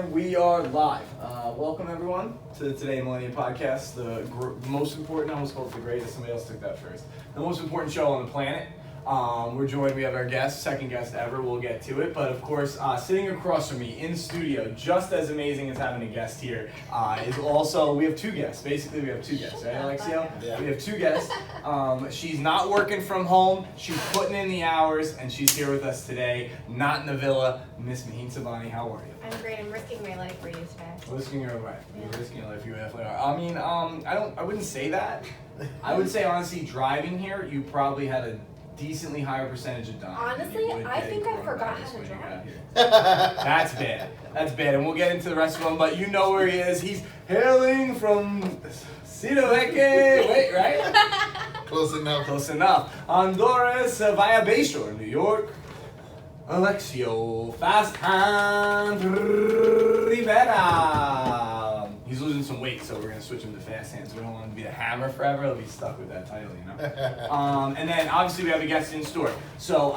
And we are live. Welcome everyone to the Today Millenia podcast, the most important, I almost called it the greatest, somebody else took that first. The most important show on the planet. We're joined, we have our guest, second guest ever, we'll get to it. But of course, sitting across from me in studio, just as amazing as having a guest here, is also, we have two guests. Basically, we have two guests, right, Alexio? Yeah. We have two guests. She's not working from home, she's putting in the hours, and she's here with us today, not in the villa. Miss Beeny Finds, how are you? I'm great. I'm risking my life for you today. Risking your life. Yeah. You're risking your life. You definitely are. I mean, I wouldn't say that. I would say honestly, driving here, you probably had a decently higher percentage of dying. Honestly, I think I forgot how to drive. That's bad. That's bad. And we'll get into the rest of them, but you know where he is. He's hailing from Sidoeke. Wait, right? Close enough. Close enough. Honduras via Bayshore, New York. Alexio Fast Hand Rivera. He's losing some weight, so we're gonna switch him to Fast Hands. We don't want him to be the Hammer forever. He'll be stuck with that title, you know. And then obviously we have a guest in store. So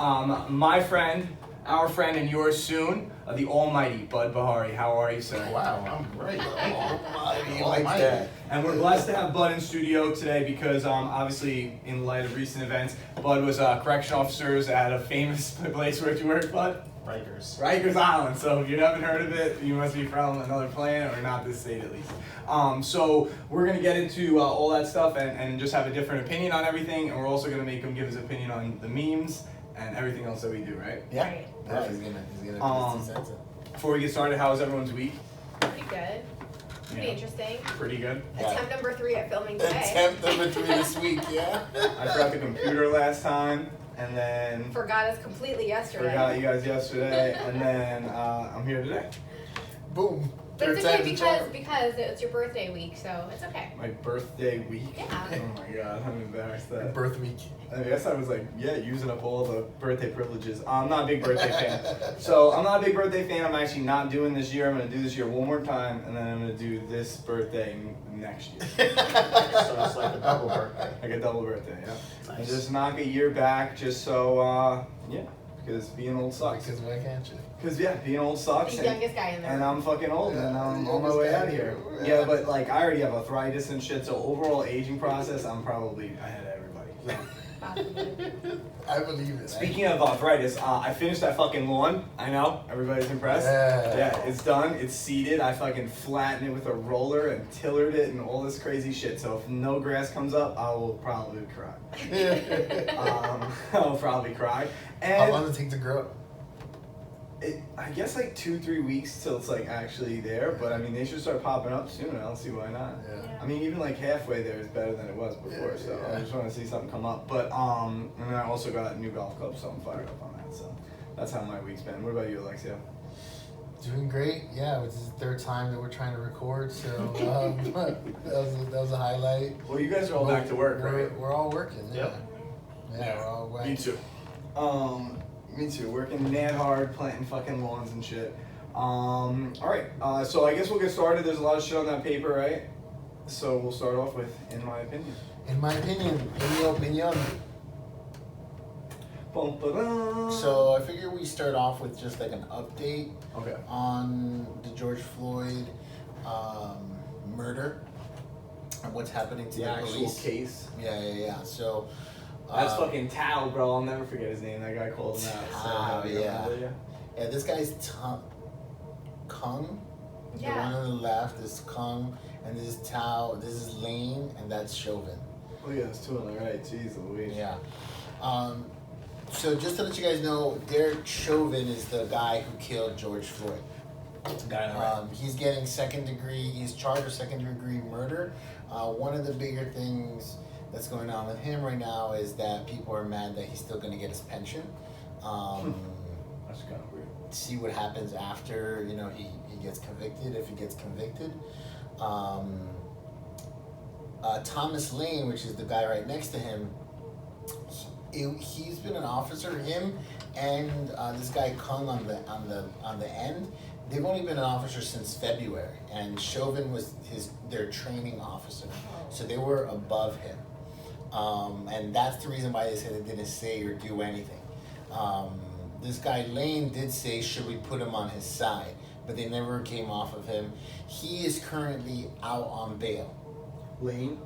my friend, our friend, and yours soon, the Almighty Bud Behari. How are you, sir? Wow, I'm great. Almighty, like that. And we're blessed to have Bud in studio today because obviously in light of recent events, Bud was correction officers at a famous place. Where'd you work, Bud? Rikers Island. So if you haven't heard of it, you must be from another planet or not this state at least. So we're going to get into all that stuff and just have a different opinion on everything. And we're also going to make him give his opinion on the memes and everything else that we do, right? Yeah. Right. Yeah, he's gonna put his 2 cents in. Before we get started, how was everyone's week? Pretty good. Pretty Yeah. interesting. Pretty good. Yeah. Attempt number 3 at filming today. Attempt number 3 this week, yeah? I forgot the computer last time, and then Forgot us completely yesterday. forgot you guys yesterday, and then I'm here today. Boom. But it's Third okay time's a charm. because it's your birthday week, so it's okay. My birthday week. Yeah. Oh my god, I'm embarrassed Your that. birth week. I guess I was like, yeah, using up all the birthday privileges. I'm not a big birthday fan. So I'm not a big birthday fan. I'm actually not doing this year. I'm going to do this year one more time, and then I'm going to do this birthday next year. So it's like a double birthday. Like a double birthday, yeah. And Nice. just knock a year back just so, yeah, because being old sucks. Because why can't you? Because, yeah, being old sucks. The youngest guy in there. And I'm fucking old, Yeah, and I'm the on my youngest way guy out of here. here. Yeah, but like I already have arthritis and shit, so overall aging process, I'm probably ahead of everybody. So. Possibly. I believe it. Speaking of arthritis, I finished that fucking lawn. I know, everybody's impressed. Yeah. It's done, it's seeded. I fucking flattened it with a roller and tillered it and all this crazy shit. So if no grass comes up, I will probably cry. I'll probably cry. How And long does it take to grow up? I guess like 2-3 weeks till it's like actually there, but I mean they should start popping up soon. I don't see why not. Yeah. I mean even like halfway there is better than it was before, Yeah, so yeah. I just want to see something come up. But and then I also got a new golf club, so I'm fired up on that. So that's how my week's been. What about you, Alexia? Doing great. Yeah, this is the third time that we're trying to record, so that was a highlight. Well, you guys are all back to work, right? We're all working. Yeah. Yep. Yeah, we're all back. Me too. Me too. Working mad hard, planting fucking lawns and shit. All right. So I guess we'll get started. There's a lot of shit on that paper, right? So we'll start off with, in my opinion. In my opinion, in your opinion. Bum, ba-dum. So I figure we start off with just like an update Okay. on the George Floyd murder and what's happening to The the actual police. case. Yeah. So That's fucking Tao, bro. I'll never forget his name. That guy called him out. Tao, So, yeah. yeah. Yeah, this guy's Kung. The one Yeah. on the left is Kung, and this is Tao. This is Lane, and that's Chauvin. Oh yeah, there's two on the right. Jeez Louise. Yeah. So just to let you guys know, Derek Chauvin is the guy who killed George Floyd. The guy on the right. He's getting he's charged with second degree murder. One of the bigger things that's going on with him right now is that people are mad that he's still going to get his pension. That's kind of weird. See what happens after, he gets convicted, if he gets convicted. Thomas Lane, which is the guy right next to him, he's been an officer. Him and this guy Kung on the end. They've only been an officer since February, and Chauvin was their training officer, so they were above him. And that's the reason why they said they didn't say or do anything. This guy Lane did say, should we put him on his side? but they never came off of him. He is currently out on bail. Lane.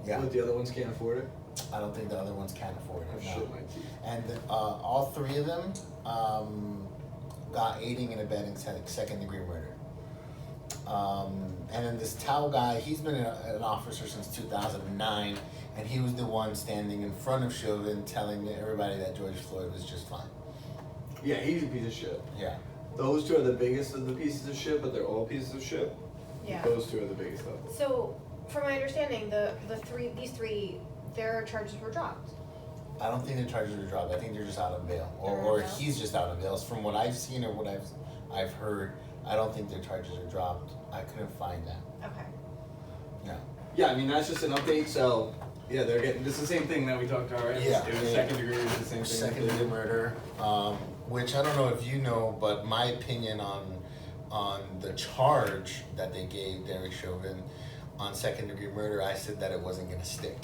Yeah. But the other ones can't afford it. I don't think the other ones can afford it. Oh, No. shit, my teeth. And all three of them got aiding and abetting second-degree murder. And then this Tao guy, he's been an officer since 2009, and he was the one standing in front of Chauvin telling everybody that George Floyd was just fine. Yeah, he's a piece of shit. Yeah. Those two are the biggest of the pieces of shit, but they're all pieces of shit. Yeah. Those two are the biggest though. So, from my understanding, these three, their charges were dropped. I don't think the charges are dropped. I think they're just out on bail, They're on or bail? he's just out on bail. From what I've seen or what I've heard, I don't think their charges are dropped. I couldn't find that. Okay. No. Yeah, I mean that's just an update. So Yeah, they're getting, it's the same thing that we talked about, right? Yeah. It was second degree, it was the same thing. Second-degree murder, which I don't know if you know, but my opinion on the charge that they gave Derek Chauvin on second-degree murder, I said that it wasn't gonna stick.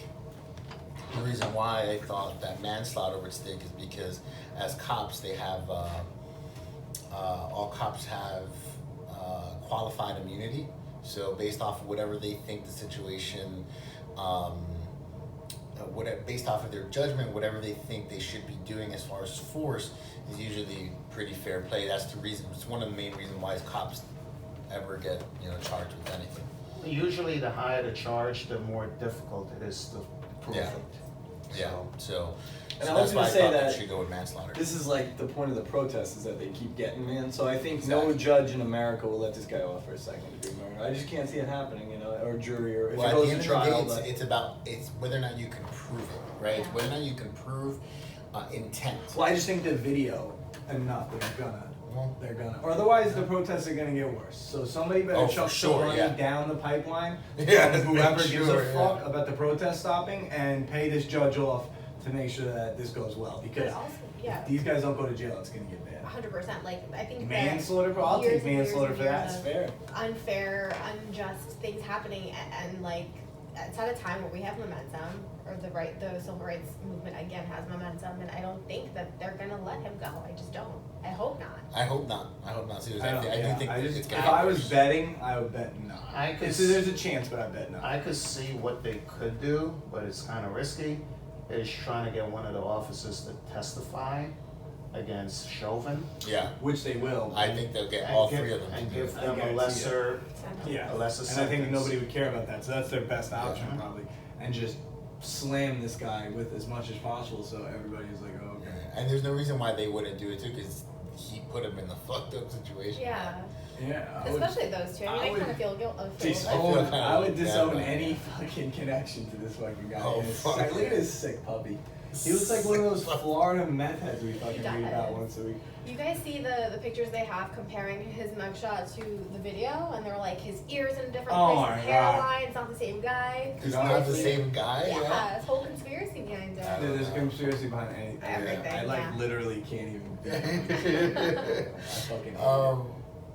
The reason why I thought that manslaughter would stick is because as cops, they have, all cops have qualified immunity. So based off of whatever they think the situation, based off of their judgment, whatever they think they should be doing as far as force is usually pretty fair play. That's the reason. It's one of the main reasons why cops ever get charged with anything. Usually the higher the charge, the more difficult it is to prove Yeah. it. Yeah. So And so I was that's why I gonna say thought that they should go with manslaughter. this is like the point of the protest is that they keep getting man. So I think no Exactly. judge in America will let this guy off for a second degree murder. I just can't see it happening, or jury, or if Well, it at goes the end to of the trial. day, But it's whether or not you can prove it, right? It's Yeah. whether or not you can prove intent. Well, I just think the video enough. Well, They're gonna. Or otherwise, the protests are gonna get worse. So somebody better Oh, for chuck sure, some money yeah. down the pipeline. Yeah, from whoever make gives sure, a yeah. fuck about the protest stopping and pay this judge off to make sure that this goes well. But Because also, yeah, if these guys don't go to jail, it's gonna get bad. 100%. Like, I think that Manslaughter, bro. I'll years take and years manslaughter and for years that. of It's fair. unfair, unjust things happening, and like, it's at a time where we have momentum, or the civil rights movement again has momentum, and I don't think that they're gonna let him go. I just don't. I hope not. I hope not. I hope not. Seriously, I don't, I do yeah, think I it's just, gonna if get I was worse. betting, I would bet no. I could There's a chance, but I bet no. I could see what they could do, but it's kind of risky, is trying to get one of the officers to testify against Chauvin. Yeah, Which they will. I think they'll get and all give- three of them. And to do give it. them a guarantee lesser, Yeah, a lesser and I think sentence. nobody would care about that, so that's their best option Yeah. probably, and just slam this guy with as much as possible, so everybody's like, oh, okay. Yeah. And there's no reason why they wouldn't do it too, because he put him in the fucked up situation. Yeah, Yeah, I would, especially those two. I mean, I I would kind of feel guilty. disown, I feel kinda I would bad disown about any it. fucking connection to this fucking guy. Oh, And it's fuck sick. Look at yeah. his sick puppy. He looks like one of those Florida meth heads we fucking read about does. once a week. You guys see the pictures they have comparing his mugshot to the video, and they're like his ears in a different Oh place, my his God. hairline, it's not the same guy. He's No, not the it's- same guy. Yeah, this whole conspiracy behind it. Yeah. There's a conspiracy behind anything. Everything, I like yeah. literally can't even. I fucking hate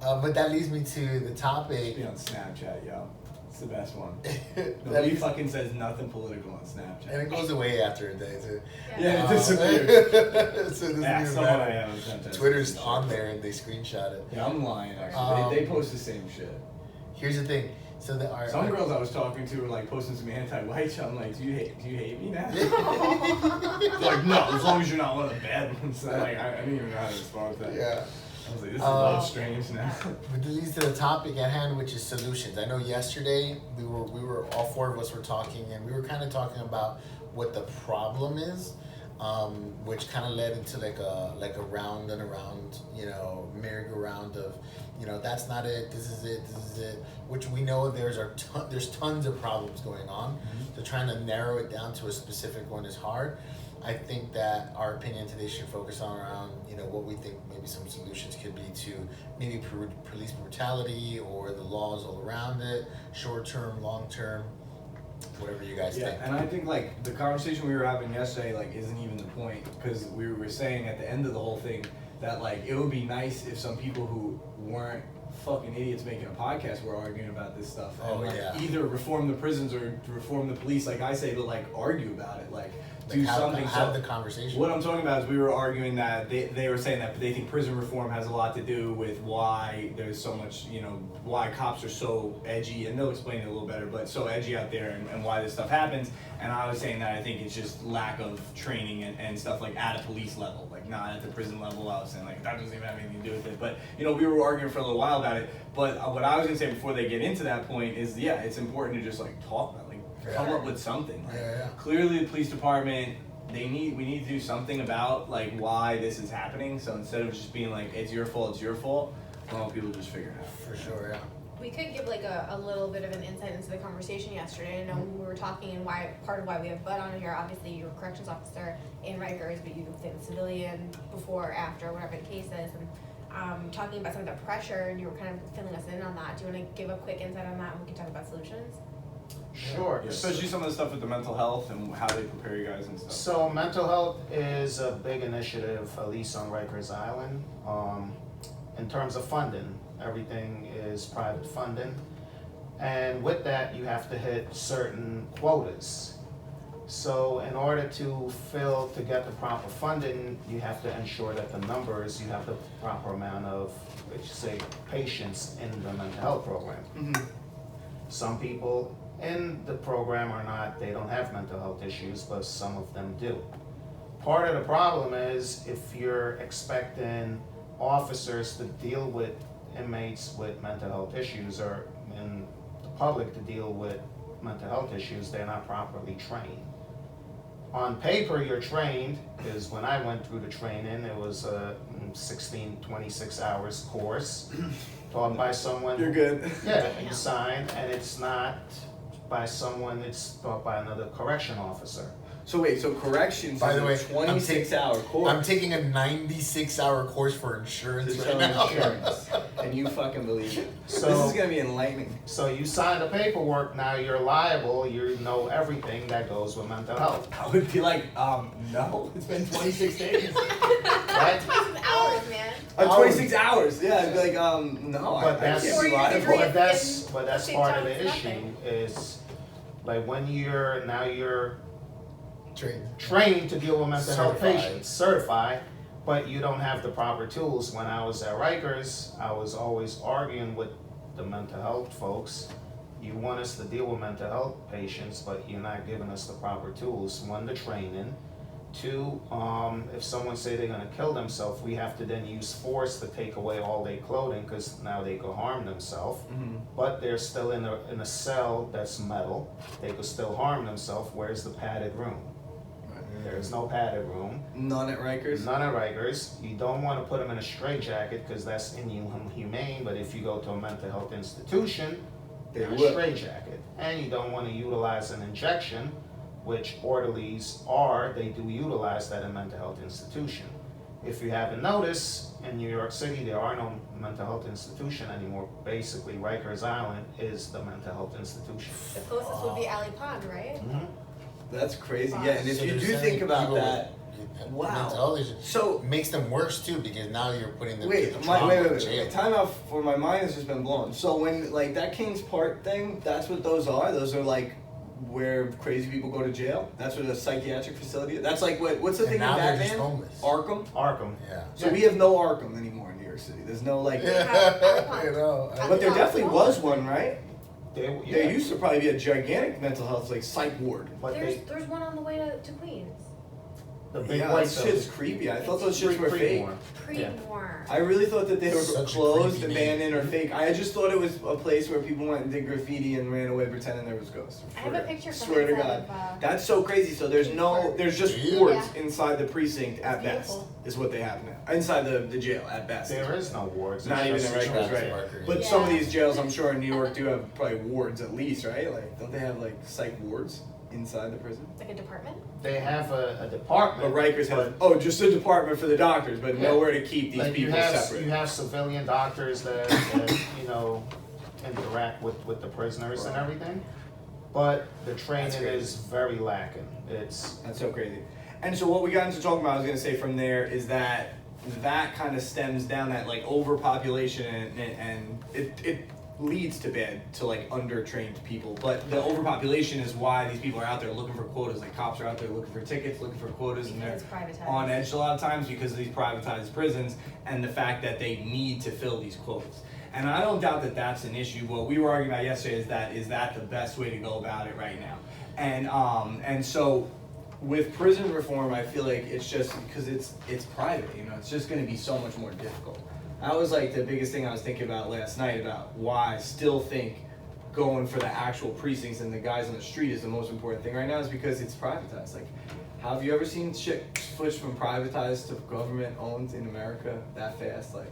But that leads me to the it. topic. Be on Snapchat, yo. It's the best one. That Nobody leads- fucking says nothing political on Snapchat. and it goes away after a day too. Yeah, it Um, disappears. so it doesn't Yeah, even someone I matter. have on Snapchat. Twitter's on there and they screenshot it. Yeah, I'm lying actually. They post the same shit. Here's the thing. So there are Some girls I was talking to were like posting some anti-white shit. I'm like, do you hate me now? They're like, no, as long as you're not one of the bad ones. I'm like, I didn't even know how to respond to that. Yeah. I was like, this is a little strange now. But this leads to the topic at hand, which is solutions. I know yesterday we were all four of us were talking, and we were kind of talking about what the problem is, which kind of led into like a round and around, merry-go-round of, that's not it. This is it. This is it. Which we know there's tons of problems going on. So trying to narrow it down to a specific one is hard. I think that our opinion today should focus on around, what we think maybe some solutions could be to maybe police brutality or the laws all around it, short term, long term, whatever you guys Yeah, think. and I think like the conversation we were having yesterday like isn't even the point, because we were saying at the end of the whole thing that like it would be nice if some people who weren't fucking idiots making a podcast we're arguing about this stuff. And Oh, like, yeah. either reform the prisons or reform the police, like I say, but like argue about it, like do Like, something. have So the conversation. what I'm talking about is we were arguing that they were saying that they think prison reform has a lot to do with why there's so much, why cops are so edgy, and they'll explain it a little better, but so edgy out there and why this stuff happens. And I was saying that I think it's just lack of training and stuff like at a police level, like not at the prison level. I was saying like that doesn't even have anything to do with it. But we were arguing for a little while about it. But what I was gonna say before they get into that point is it's important to just like talk about come up with something. Like, Yeah. Clearly the police department, we need to do something about like why this is happening. So instead of just being like it's your fault, well, people just figure it out. For sure, yeah. We could give like a little bit of an insight into the conversation yesterday. I know when we were talking and part of why we have Bud on here, obviously you're a corrections officer in Rikers, but you've been a civilian before, after, whatever the case is, and talking about some of the pressure, and you were kind of filling us in on that. Do you want to give a quick insight on that, and we can talk about solutions? Sure. Especially some of the stuff with the mental health and how they prepare you guys and stuff. So mental health is a big initiative, at least on Rikers Island. In terms of funding, everything is private funding. And with that, you have to hit certain quotas. So in order to get the proper funding, you have to ensure that you have the proper amount of, patients in the mental health program. Mm-hmm. Some people in the program they don't have mental health issues, but some of them do. Part of the problem is if you're expecting officers to deal with inmates with mental health issues or in the public to deal with mental health issues, they're not properly trained. On paper, you're trained, because when I went through the training, it was a 26 hours course taught by someone. You're good. Yeah, you sign, and it's not by someone, it's taught by another correction officer. So wait, corrections By is the way, a 26-hour course. I'm taking a 96-hour course for insurance to right sell now. insurance, and you fucking believe it. So- this is gonna be enlightening. So you sign the paperwork, now you're liable, you know everything that goes with mental health. I would be like, no, it's been 26 days. Right? Hours, man. 26 hours. Yeah, I'd be like, no, But I that's, can't be Or your liable. degree but that's, in but that's St. part of John's the issue nothing. is, like when you're Train. trained to deal with mental health Certified. patients, certified, but you don't have the proper tools. When I was at Rikers, I was always arguing with the mental health folks. You want us to deal with mental health patients, but you're not giving us the proper tools. One, the training. Two, if someone say they're gonna kill themselves, we have to then use force to take away all their clothing, because now they could harm themselves. Mhm. But they're still in a cell that's metal. They could still harm themselves. Where's the padded room? There's no padded room. None at Rikers. None at Rikers. You don't want to put them in a straitjacket because that's inhumane. But if you go to a mental health institution, they're a would. straitjacket. And you don't want to utilize an injection, which orderlies are. They do utilize that in mental health institution. If you haven't noticed, in New York City, there are no mental health institution anymore. Basically, Rikers Island is the mental health institution. The closest would be Alley Pond, right? Mhm. That's crazy. Yeah, and if So you they're do saying think about people that, with wow. mental health issues, so it makes them worse too, because now you're putting them wait, through the trauma of jail. wait. Time out for my mind has just been blown. So when like that Kings Park thing, that's what those are. Those are like where crazy people go to jail. That's what a psychiatric facility is. That's like what's the And thing in now they're just Batman? homeless. Arkham. Arkham. Yeah. So we have no Arkham anymore in New York City. There's no like. Yeah, you know. But there definitely was one, right? There There used to probably be a gigantic mental health like psych ward. But There's one on the way to Queens. the big Yeah, white that shit's creepy. I thought those shits were fake. Pre-war. I really thought that they were Such a closed, creepy abandoned, or fake. I just thought it was a place where people went and did graffiti and ran away pretending there was ghosts. I have a picture from Swear to inside God. of, That's so crazy. So there's there's just Yeah. wards inside the precinct at It's best, beautiful. is what they have now. Inside the jail at best. There is no wards. Not even It's the just Rikers, traffic right? workers. But some of Yeah. these jails, I'm sure in New York, do have probably wards at least, right? Like, don't they have like psych wards inside the prison? like a department. They have a department. But Rikers has just a department for the doctors, but Yeah. nowhere to keep these Like you people have separate. you have civilian doctors that interact with the prisoners and everything, but the training That's crazy. is very lacking. It's That's so crazy. And so what we got into talking about, I was going to say from there, is that that kind of stems down that like overpopulation and it leads to like undertrained people. But the overpopulation is why these people are out there looking for quotas. Like cops are out there looking for tickets, looking for quotas, and they're Because it's privatized. on edge a lot of times because of these privatized prisons and the fact that they need to fill these quotas. And I don't doubt that that's an issue. What we were arguing about yesterday is that the best way to go about it right now? And so with prison reform, I feel like it's just because it's private, you know, it's just going to be so much more difficult. That was like the biggest thing I was thinking about last night about why I still think going for the actual precincts and the guys on the street is the most important thing right now is because it's privatized. Like, have you ever seen shit switch from privatized to government owned in America that fast? Like,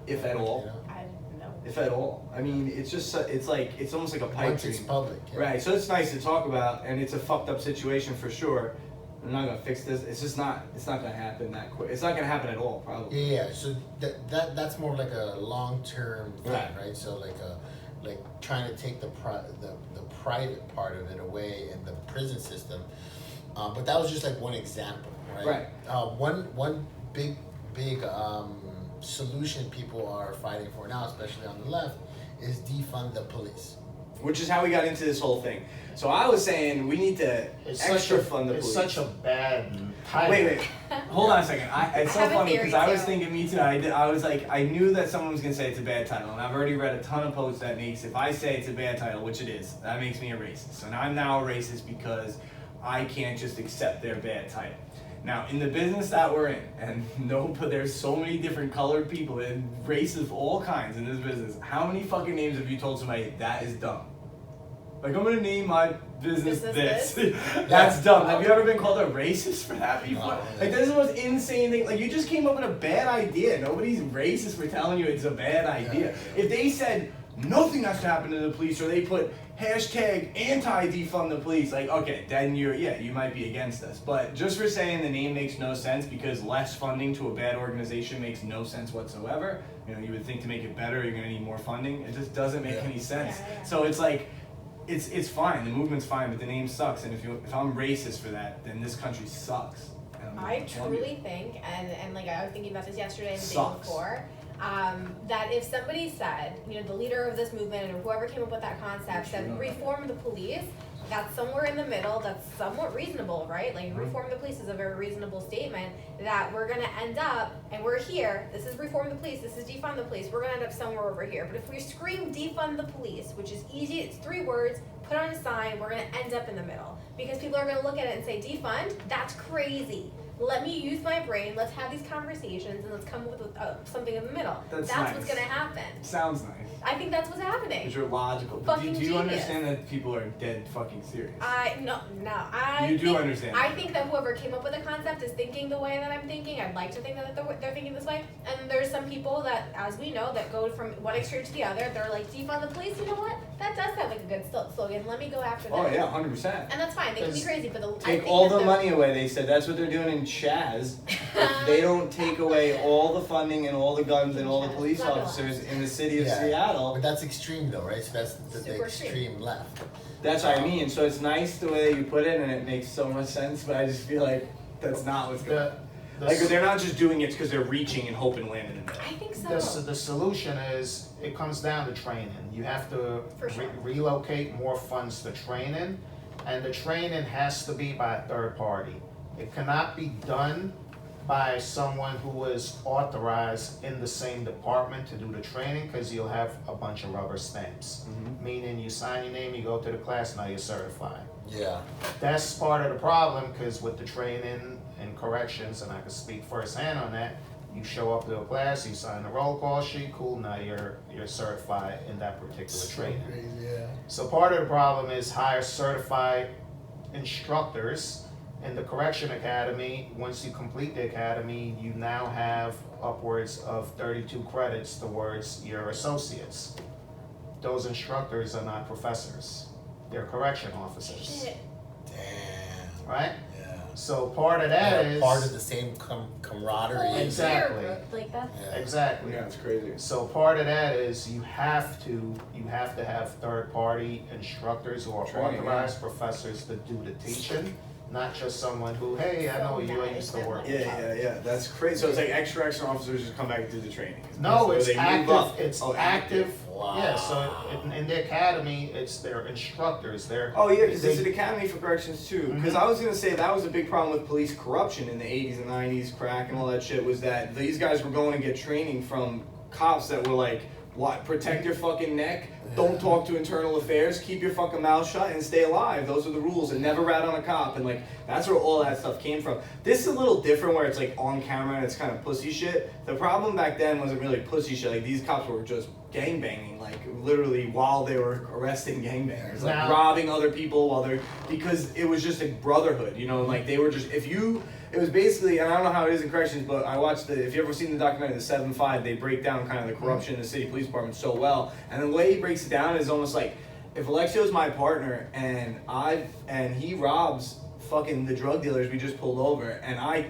if at all? I don't know. If at all. I mean, it's just, it's almost like a pipe Once it's dream. public. Yeah. Right, so it's nice to talk about, and it's a fucked up situation for sure. I'm not gonna fix this. It's not gonna happen that quick. It's not gonna happen at all, probably. Yeah. So that's more like a long-term thing, Right. right? So like trying to take the private part of it away in the prison system. But that was just like one example, right? Right. One big solution people are fighting for now, especially on the left, is defund the police. Which is how we got into this whole thing. So I was saying we need to extra fund the police. It's such a bad title. Wait. Hold on a second. It's so have a funny theory, because I was too. thinking, me too. I was like, I knew that someone was gonna say it's a bad title, and I've already read a ton of posts that makes if I say it's a bad title, which it is, that makes me a racist. So now I'm now a racist because I can't just accept their bad title. Now, in the business that we're in, and but there's so many different colored people and races of all kinds in this business. How many fucking names have you told somebody that is dumb? Like, I'm gonna name my business this. That's dumb. Have you ever been called a racist for that before? No. Like, this is the most insane thing. Like, you just came up with a bad idea. Nobody's racist for telling you it's a bad idea. Yeah. If they said nothing has to happen to the police, or they put hashtag anti-defund the police, like, okay, then you might be against us. But just for saying the name makes no sense because less funding to a bad organization makes no sense whatsoever. You know, you would think to make it better, you're gonna need more funding. It just doesn't make any sense. Yeah. So it's like, it's fine. The movement's fine, but the name sucks. And if I'm racist for that, then this country sucks. And I truly think, and like I was thinking about this yesterday and the day Sucks. before, that if somebody said, you know, the leader of this movement or whoever came up with that concept said reform the police, that's somewhere in the middle, that's somewhat reasonable, right? Like reform the police is a very reasonable statement that we're gonna end up, and we're here, this is reform the police, this is defund the police, we're gonna end up somewhere over here. But if we scream defund the police, which is easy, it's 3 words, put on a sign, we're gonna end up in the middle. Because people are gonna look at it and say, defund? That's crazy. Let me use my brain, let's have these conversations, and let's come up with something in the middle. That's That's nice. what's gonna happen. Sounds nice. I think that's what's happening. Because you're logical. Fucking Do you genius. understand that people are dead fucking serious? I You do think, understand I that. think that whoever came up with the concept is thinking the way that I'm thinking. I'd like to think that they're thinking this way. And there's some people that, as we know, that go from one extreme to the other. They're like, defund the police. You know what? That does sound like a good slogan. Let me go after that. Oh yeah, 100%. And that's fine. They can be crazy, but I Take think all that the money away. They said that's what they're doing in Chaz. If they don't take away all the funding and all the guns and all the police Not gonna officers in the city of Yeah. Seattle. But that's extreme though, right? So that's the Super extreme left. That's what I mean. So it's nice the way that you put it, and it makes so much sense. But I just feel like that's not what's going on. Like they're not just doing it because they're reaching and hoping landing in there. I think so. The solution is, it comes down to training. You have to For sure. relocate more funds to training, and the training has to be by a third party. It cannot be done by someone who is authorized in the same department to do the training, because you'll have a bunch of rubber stamps. Meaning you sign your name, you go to the class, now you're certified. Yeah. That's part of the problem, because with the training and corrections, and I can speak firsthand on that, you show up to a class, you sign the roll call sheet, cool, now you're certified in that particular training. Crazy, yeah. So part of the problem is hire certified instructors in the correction academy. Once you complete the academy, you now have upwards of 32 credits towards your associates. Those instructors are not professors, they're correction officers, Shit. Damn. right? Yeah. So part of that They're is part of the same camaraderie. Holy Exactly. dear, like that's Yeah. exactly. Yeah, it's crazy. So part of that is you have to have third party instructors who are Training, authorized professors to do the teaching, not just someone who, hey, I know you, I used to work. Yeah. That's crazy. So it's like extra officers just come back and do the training. No, it's They move active. up. It's Oh, active. Wow. Yeah. So in the academy, it's their instructors. Oh yeah, because there's an academy for corrections too. Because Mhm. I was gonna say that was a big problem with police corruption in the 80s and 90s, crack and all that shit. Was that these guys were going to get training from cops that were like, "What? Protect your fucking neck. Don't talk to internal affairs. Keep your fucking mouth shut and stay alive. Those are the rules. And never rat on a cop." And like that's where all that stuff came from. This is a little different where it's like on camera and it's kind of pussy shit. The problem back then wasn't really pussy shit. Like these cops were just gangbanging, like literally while they were arresting gangbangers, like Now- robbing other people while they're, because it was just a brotherhood, you know, like they were just, it was basically, and I don't know how it is in corrections, but I watched if you ever seen the documentary, the 7-5, they break down kind of the corruption in the city police department so well, and the way he breaks it down is almost like, if Alexio's my partner and he robs fucking the drug dealers we just pulled over, and I,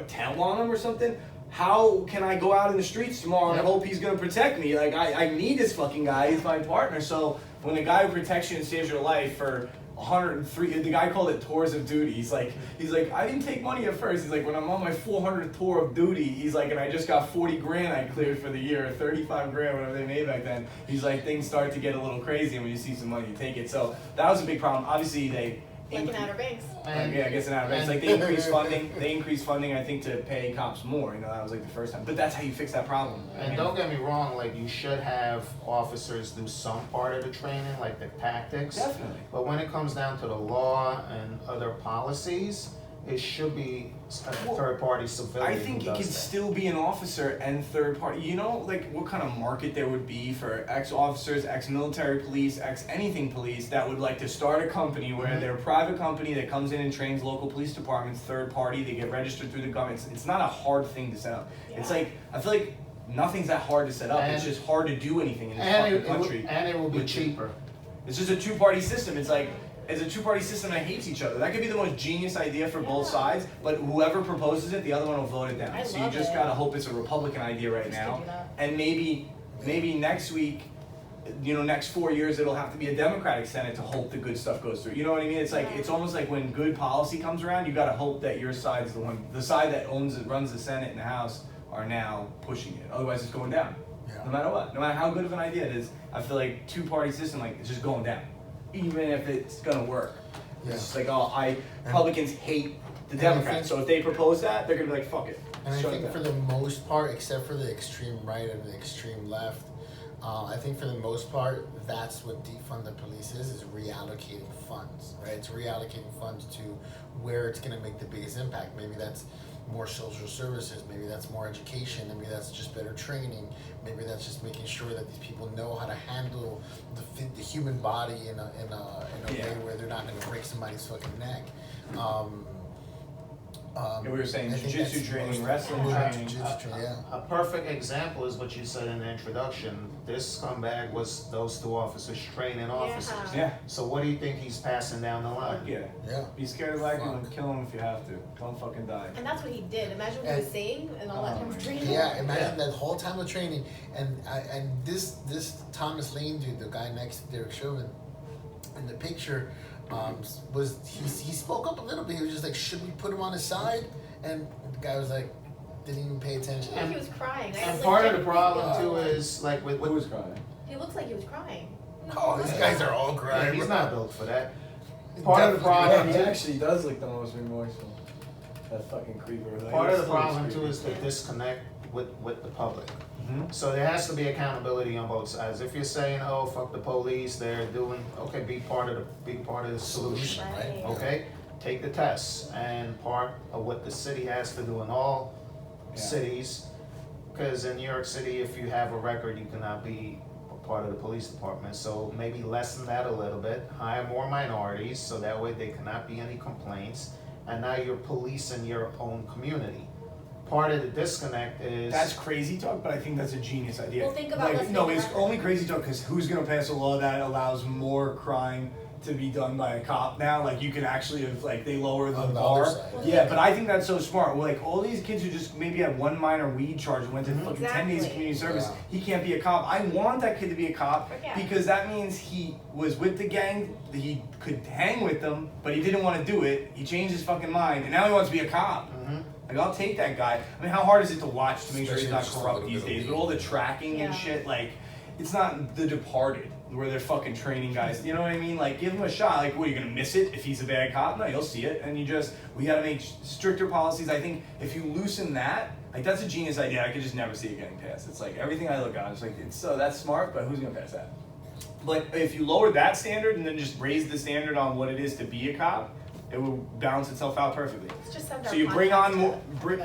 tell on him or something, how can I go out in the streets tomorrow and hope he's gonna protect me? Like I need this fucking guy, he's my partner. So when a guy who protects you and saves your life for 103, the guy called it tours of duty. He's like, I didn't take money at first. He's like, when I'm on my 400th tour of duty, he's like, and I just got 40 grand I cleared for the year, 35 grand, whatever they made back then. He's like, things start to get a little crazy, and when you see some money, you take it. So that was a big problem. Obviously, they Like in Outer Banks. yeah, I guess in Outer Banks. Like they increased funding, I think, to pay cops more. You know, that was like the first time. But that's how you fix that problem. And don't get me wrong, like you should have officers do some part of the training, like the tactics. Definitely. But when it comes down to the law and other policies, it should be a third-party civilian I think who it does could that. still be an officer and third party. You know, like what kind of market there would be for ex-officers, ex-military police, ex-anything police that would like to start a company where they're a private company that comes in and trains local police departments, third party, they get registered through the government. It's not a hard thing to set up. It's like, I feel like nothing's that hard to set up. It's just hard to do anything in this fucking country. And it will be cheaper. It's just a two-party system. It's like, it's a two-party system that hates each other. That could be the most genius idea for both sides, but whoever proposes it, the other one will vote it down. I So you love just it. gotta hope it's a Republican idea right Just now. to do that. And maybe next week, next 4 years, it'll have to be a Democratic Senate to hope the good stuff goes through. You know what I mean? It's like, it's almost like when good policy comes around, you gotta hope that your side's the side that runs the Senate and the House are now pushing it. Otherwise, it's going down. Yeah. No matter what. No matter how good of an idea it is, I feel like two-party system, like, it's just going down. Even if it's gonna work. Yeah. It's just like, Republicans hate the And I Democrats, think- so if they propose that, they're gonna be like, fuck it. And I Shut it think down. for the most part, except for the extreme right and the extreme left, I think for the most part, that's what defund the police is reallocating funds, right? It's reallocating funds to where it's gonna make the biggest impact. Maybe that's more social services, maybe that's more education, maybe that's just better training, maybe that's just making sure that these people know how to handle the human body in a way where they're not gonna break somebody's fucking neck. We were saying I think jiu-jitsu that's training, most- wrestling Yeah. training. Jiu-jitsu training, yeah. A perfect example is what you said in the introduction. This scumbag was those two officers training officers. Yeah. So what do you think he's passing down the line? Yeah. Yeah. Be scared of black people and kill them if you have to. Don't fucking die. And that's what he did. Imagine what he was saying and all that time of training. Yeah, imagine that whole time of training, and this Thomas Lane dude, the guy next to Derek Chauvin, in the picture, he spoke up a little bit. He was just like, "Should we put him on his side?" And the guy was like, didn't even pay attention. Like he was crying. I And was part like, of the problem too is like with Who was crying? He looks like he was crying. Oh, these guys are all yeah, crying. he's not built for that. Part of the Definitely. problem He actually does look the most remorseful. That fucking creeper. Like, Part of the he's problem creepy. too is the disconnect with the public. Mhm. So there has to be accountability on both sides. If you're saying, "Oh, fuck the police," they're doing okay. Be part of the solution. Right. Right. Okay, take the tests, and part of what the city has to do in all cities, because in New York City, if you have a record, you cannot be a part of the police department. So maybe lessen that a little bit. Hire more minorities, so that way there cannot be any complaints. And now you're policing your own community. Part of the disconnect is That's crazy talk, but I think that's a genius idea. Well, think about like, let's no, make a it's record. only crazy talk because who's gonna pass a law that allows more crime to be done by a cop now. Like you can actually have like they lower the On the bar. other side, Yeah, but I think that's so smart. Like all these kids who just maybe had one minor weed charge and went to fucking 10 days of Exactly. community service. Yeah. He can't be a cop. I want that kid to be a cop Yeah. because that means he was with the gang. He could hang with them, but he didn't want to do it. He changed his fucking mind, and now he wants to be a cop. Like I'll take that guy. I mean, how hard is it to watch to make sure he's not Especially just a corrupt little these bit of days? weed. With all the tracking and Yeah. shit, like it's not The Departed where they're fucking training guys. You know what I mean? Like give him a shot. Like what, are you gonna miss it if he's a bad cop? No, you'll see it. And we gotta make stricter policies. I think if you loosen that, like that's a genius idea. I could just never see it getting passed. It's like everything I look at, it's like it's so that's smart, but who's gonna pass that? But if you lower that standard and then just raise the standard on what it is to be a cop, it will balance itself out perfectly. Let's just send So our you bring on podcast more, to bring,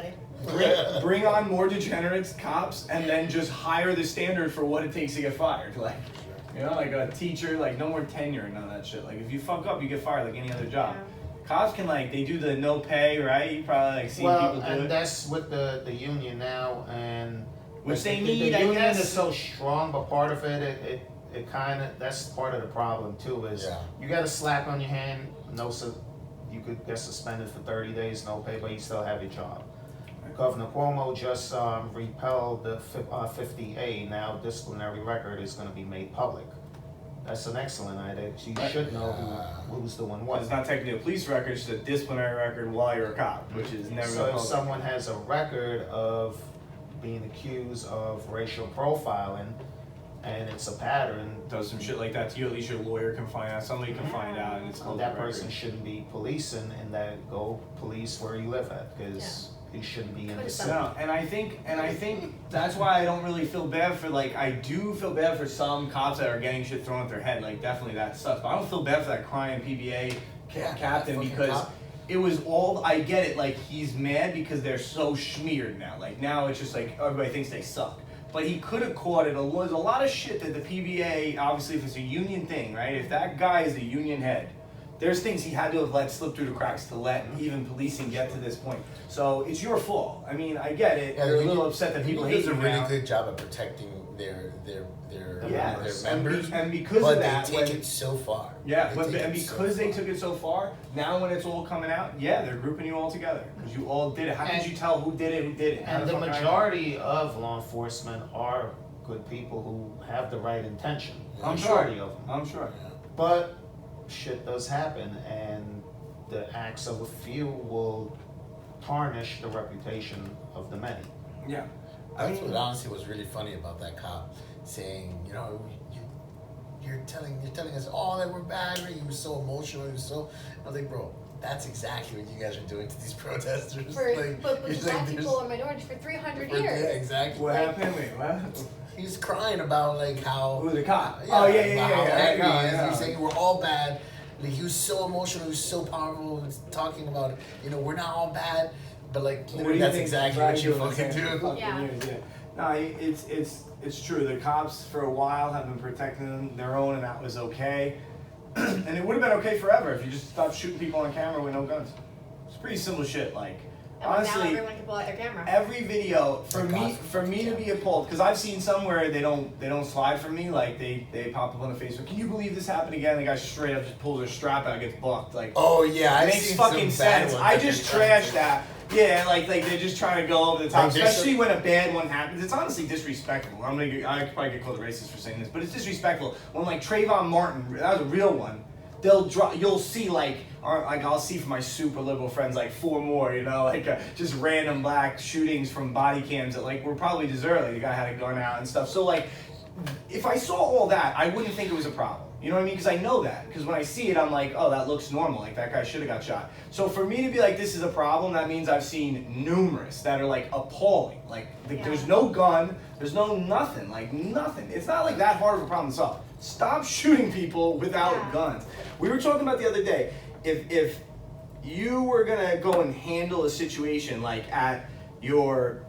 everybody. bring on more degenerates cops, and then just higher the standard for what it takes to get fired. Like, you know, like a teacher, like no more tenure and none of that shit. Like if you fuck up, you get fired like any other job. Yeah. Cops can like they do the no pay, right? You probably like seen Well, people do and it, that's with the union now, and which they the need. I union guess. is so strong, but part of it kind of that's part of the problem too. Is Yeah. you got a slap on your hand, you could get suspended for 30 days, no pay, but you still have your job. Governor Cuomo just repelled the 50A. Now disciplinary record is going to be made public. That's an excellent idea. So you should know who's doing what. It's not technically a police record; it's just a disciplinary record while you're a cop, which is never. So if public. someone has a record of being accused of racial profiling, and it's a pattern, does some shit like that to you, at least your lawyer can find out. Somebody can find out, and it's called that a record. person shouldn't be policing, and that go police where you live at, because he shouldn't be in the Could've city. No, and I think that's why I don't really feel bad for like I do feel bad for some cops that are getting shit thrown at their head. Like definitely that sucks. But I don't feel bad for that crying PBA captain fucking because cop. it was all I get it. Like he's mad because they're so schmeared now. Like now it's just like everybody thinks they suck. But he could have caught it. There's a lot of shit that the PBA, obviously, if it's a union thing, right? If that guy is the union head, there's things he had to have let slip through the cracks to let even policing get to this point. So it's your fault. I mean, I get it. Yeah, You're a the little union- upset that the people union hate you does a really now. good job of protecting their Yes, members, and because but of that, they take when- it so far. Yeah, They but take and it so because they far. took it so far, now when it's all coming out, yeah, they're grouping you all together because you all did it. How could you tell who did it? How And the fuck I know? majority of law enforcement are good people who have the right intention. I'm Majority sure. of them. I'm sure. But shit does happen, and the acts of a few will tarnish the reputation of the many. Yeah. That's what honestly was really funny about that cop saying, you know, you're telling us all that we're bad, right? He was so emotional. He was so. I was like, bro, that's exactly what you guys are doing to these protesters. For, like, but he's black there's- people and minorities for 300 Yeah, years. exactly. What happened? Wait, what? He's crying about like how. Who, the cop? Yeah, Oh, yeah, about yeah, how yeah. angry I he is. know. He's saying we're all bad. Like, he was so emotional. He was so powerful. He was talking about, you know, we're not all bad, but like, What do literally, you that's think exactly Brian what you doing fucking this do. fucking Yeah. years, yeah. No, it's true. The cops for a while have been protecting their own, and that was okay. And it would have been okay forever if you just stopped shooting people on camera with no guns. It's pretty simple shit. Like And now honestly, everyone can pull out their camera. every video Thank God for for me to be appalled because I've seen some where they don't slide for me. Like they pop up on the Facebook. Can you believe this happened again? The guy straight up just pulls their strap out, and gets bucked. Like Oh yeah, it I've makes seen fucking some bad sense. ones I that just they're trying trashed to- that. Yeah, like they're just trying to go over the top, Like, they're especially so- when a bad one happens. It's honestly disrespectful. I could probably get called a racist for saying this, but it's disrespectful when like Trayvon Martin, that was a real one. You'll see like I'll see from my super liberal friends like 4 more, you know, like just random black shootings from body cams that like were probably deserved. Like the guy had a gun out and stuff. So like, if I saw all that, I wouldn't think it was a problem. You know what I mean? Because I know that. Because when I see it, I'm like, oh, that looks normal. Like, that guy should have got shot. So for me to be like, this is a problem, that means I've seen numerous that are, like, appalling. Like, there's no gun. There's no nothing. Like, nothing. It's not, like, that hard of a problem to solve. Stop shooting people without guns. We were talking about the other day, if you were going to go and handle a situation, like, at your...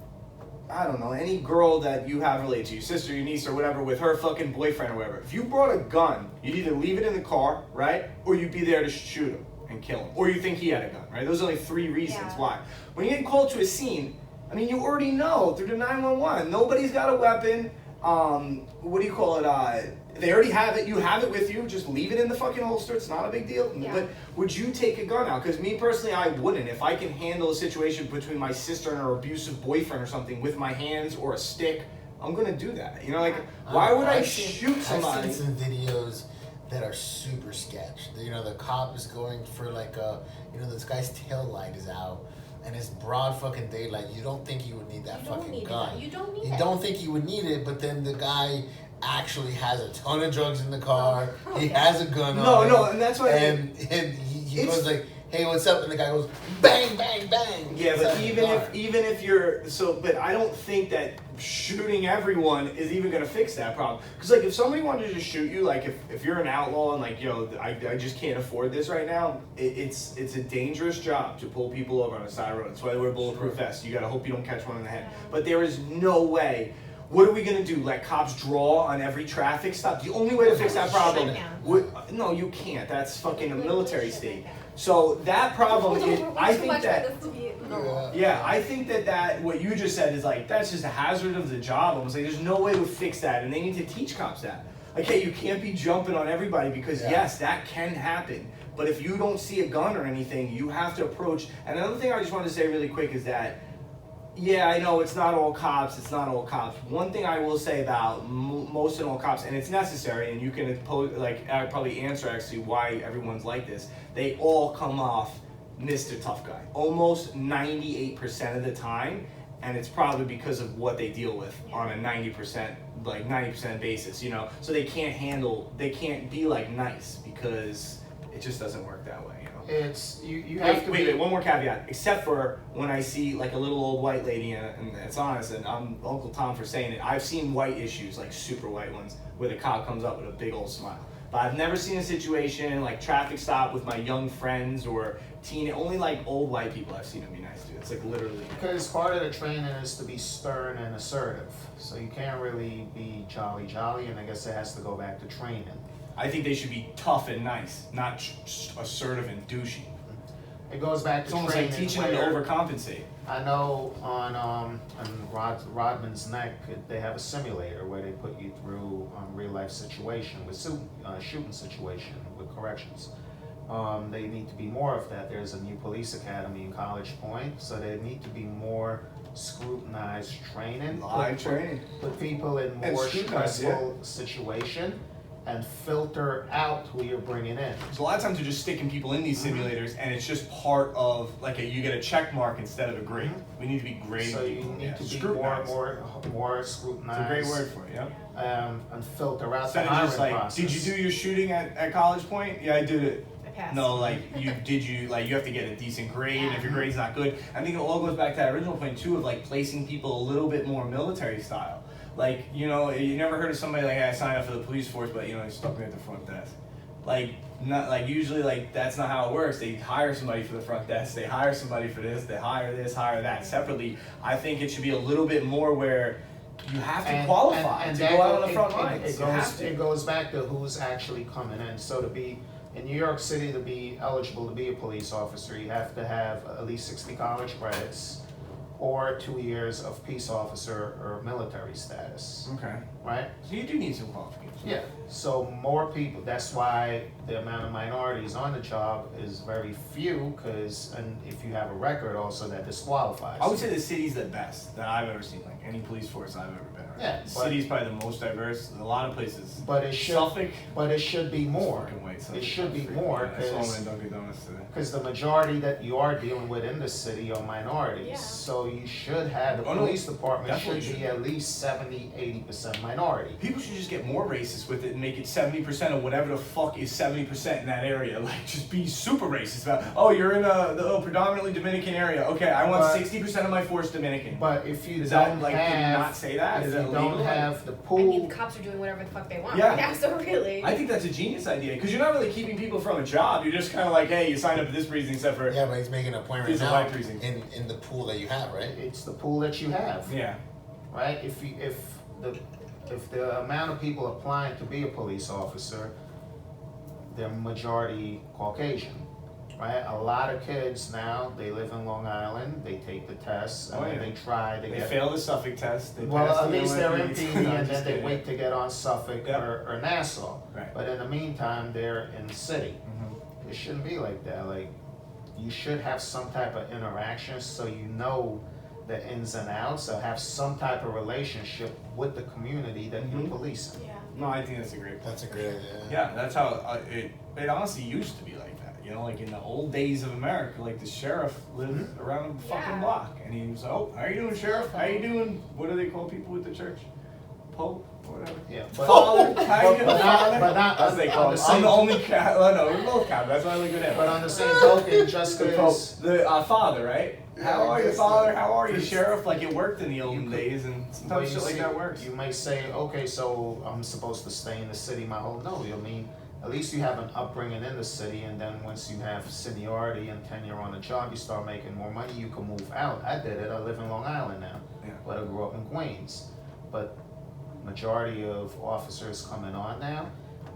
I don't know, any girl that you have related to, your sister, your niece, or whatever, with her fucking boyfriend or whatever. If you brought a gun, you'd either leave it in the car, right? Or you'd be there to shoot him and kill him. Or you think he had a gun, right? Those are like 3 reasons why. When you get called to a scene, I mean, you already know through the 911, nobody's got a weapon. what do you call it? They already have it. You have it with you. Just leave it in the fucking holster. It's not a big deal. Yeah. But would you take a gun out? Because me personally, I wouldn't. If I can handle a situation between my sister and her abusive boyfriend or something with my hands or a stick, I'm gonna do that. You know, like why would I shoot somebody? I've seen some videos that are super sketch. You know, the cop is going for like this guy's tail light is out. And it's broad fucking daylight. You don't think you would need that fucking gun. You don't need it. You don't think you would need it, but then the guy actually has a ton of drugs in the car. He has a gun on him. No, and that's why. And he goes like, "Hey, what's up?" And the guy goes, "Bang, bang, bang." Yeah, but even if you're but I don't think that shooting everyone is even gonna fix that problem. Because like if somebody wanted to just shoot you, like if you're an outlaw and like I just can't afford this right now, it's a dangerous job to pull people over on the side of the road. That's why they wear bulletproof vests. You gotta hope you don't catch one in the head. But there is no way. What are we gonna do? Let cops draw on every traffic stop? The only way to fix that problem. No, you can't. That's fucking a military state. So that problem is, I think that. Yeah, I think that what you just said is like that's just a hazard of the job. Almost like there's no way to fix that, and they need to teach cops that. Like, hey, you can't be jumping on everybody because yes, that can happen. But if you don't see a gun or anything, you have to approach. And another thing I just wanted to say really quick is that. Yeah, I know it's not all cops. It's not all cops. One thing I will say about most and all cops, and it's necessary, and you can probably answer actually why everyone's like this. They all come off Mr. Tough Guy, almost 98% of the time, and it's probably because of what they deal with on a 90% basis. You know, so they can't be like nice because it just doesn't work that way. It's you have to wait, one more caveat. Except for when I see like a little old white lady, and it's honest, and I'm Uncle Tom for saying it. I've seen white issues, like super white ones, where the cop comes up with a big old smile. But I've never seen a situation like traffic stop with my young friends or only like old white people I've seen them be nice to. It's like literally. Because part of the training is to be stern and assertive, so you can't really be jolly, and I guess it has to go back to training. I think they should be tough and nice, not assertive and douchey. It goes back to it's almost training. Like teaching them to overcompensate. I know on Rodman's Neck, they have a simulator where they put you through real life situation with shooting situation with corrections. They need to be more of that. There's a new police academy in College Point, so they need to be more scrutinized training. Live training. Put people in more stressful situation. And filter out who you're bringing in. So a lot of times they're just sticking people in these simulators, and it's just part of you get a check mark instead of a grade. We need to be grading. So you need to be more scrutinized. It's a great word for it, yeah. And filter out instead the of hiring just like, process. did you do your shooting at College Point? Yeah, I did it. I passed. No, you have to get a decent grade, and if your grade's not good. I think it all goes back to that original point too of like placing people a little bit more military style. Like, you never heard of somebody like, hey, I signed up for the police force, but, they stuck me at the front desk. Usually, that's not how it works. They hire somebody for the front desk. They hire somebody for this. They hire this, hire that separately. I think it should be a little bit more where you have to qualify to go out on the front lines. It goes back to who's actually coming in. So to be in New York City, to be eligible to be a police officer, you have to have at least 60 college credits or 2 years of peace officer or military status. Okay. Right? So you do need some qualifications. Yeah. So more people, that's why the amount of minorities on the job is very few, and if you have a record also that disqualifies. I would say the city's the best that I've ever seen, like any police force I've ever been around. Yeah. The city's probably the most diverse. A lot of places. But it should. Suffolk. But it should be more. It should be more because the majority that you are dealing with in the city are minorities. Yeah. So you should have the police department should be at least 70-80% minority. People should just get more racist with it and make it 70% of whatever the fuck is 70% in that area. Like, just be super racist about, oh, you're in the predominantly Dominican area. Okay, I want 60% of my force Dominican. But if you can you not say that? If you don't have the pool. I mean, the cops are doing whatever the fuck they want. Yeah. So really. I think that's a genius idea because you're not really keeping people from a job. You're just kind of like, hey, you signed up for this precinct except for. Yeah, but he's making a point right He's a now white precinct. in the pool that you have, right? It's the pool that you have. Yeah. Right? If the amount of people applying to be a police officer, they're majority Caucasian, right? A lot of kids now, they live in Long Island, they take the tests, and Oh, then yeah. they try to They get. fail the Suffolk test. They Well, pass at the least they're in Olympics. Beeny, No, and just then they kidding. wait to get on Suffolk Yep. or Nassau. Right. But in the meantime, they're in the city. Mhm. It shouldn't be like that. Like, you should have some type of interaction so you know the ins and outs, or have some type of relationship with the community that you're Mhm. policing. Yeah. No, I think that's a great point. That's a great idea. Yeah, that's how it honestly used to be like that. You know, like in the old days of America, like the sheriff lived around the fucking Yeah. block, and he was, oh, how you doing, sheriff? How you doing? What do they call people with the church? Pope or whatever. Yeah, Father, how you doing, but father? not That's what they on call the him. I'm same. the only cat. Oh, no, we're both Catholic. That's why I look good at. But on the same token, just the Pope, because the father, right? Yeah, How I are you, guess father? so. How are you, sheriff? Like it worked in the You olden could- days, and sometimes shit like that works. You may say, okay, so I'm supposed to stay in the city my whole. No, I mean, at least you have an upbringing in the city, and then once you have seniority and tenure on the job, you start making more money. You can move out. I did it. I live in Long Island now, Yeah. but I grew up in Queens. But majority of officers coming on now,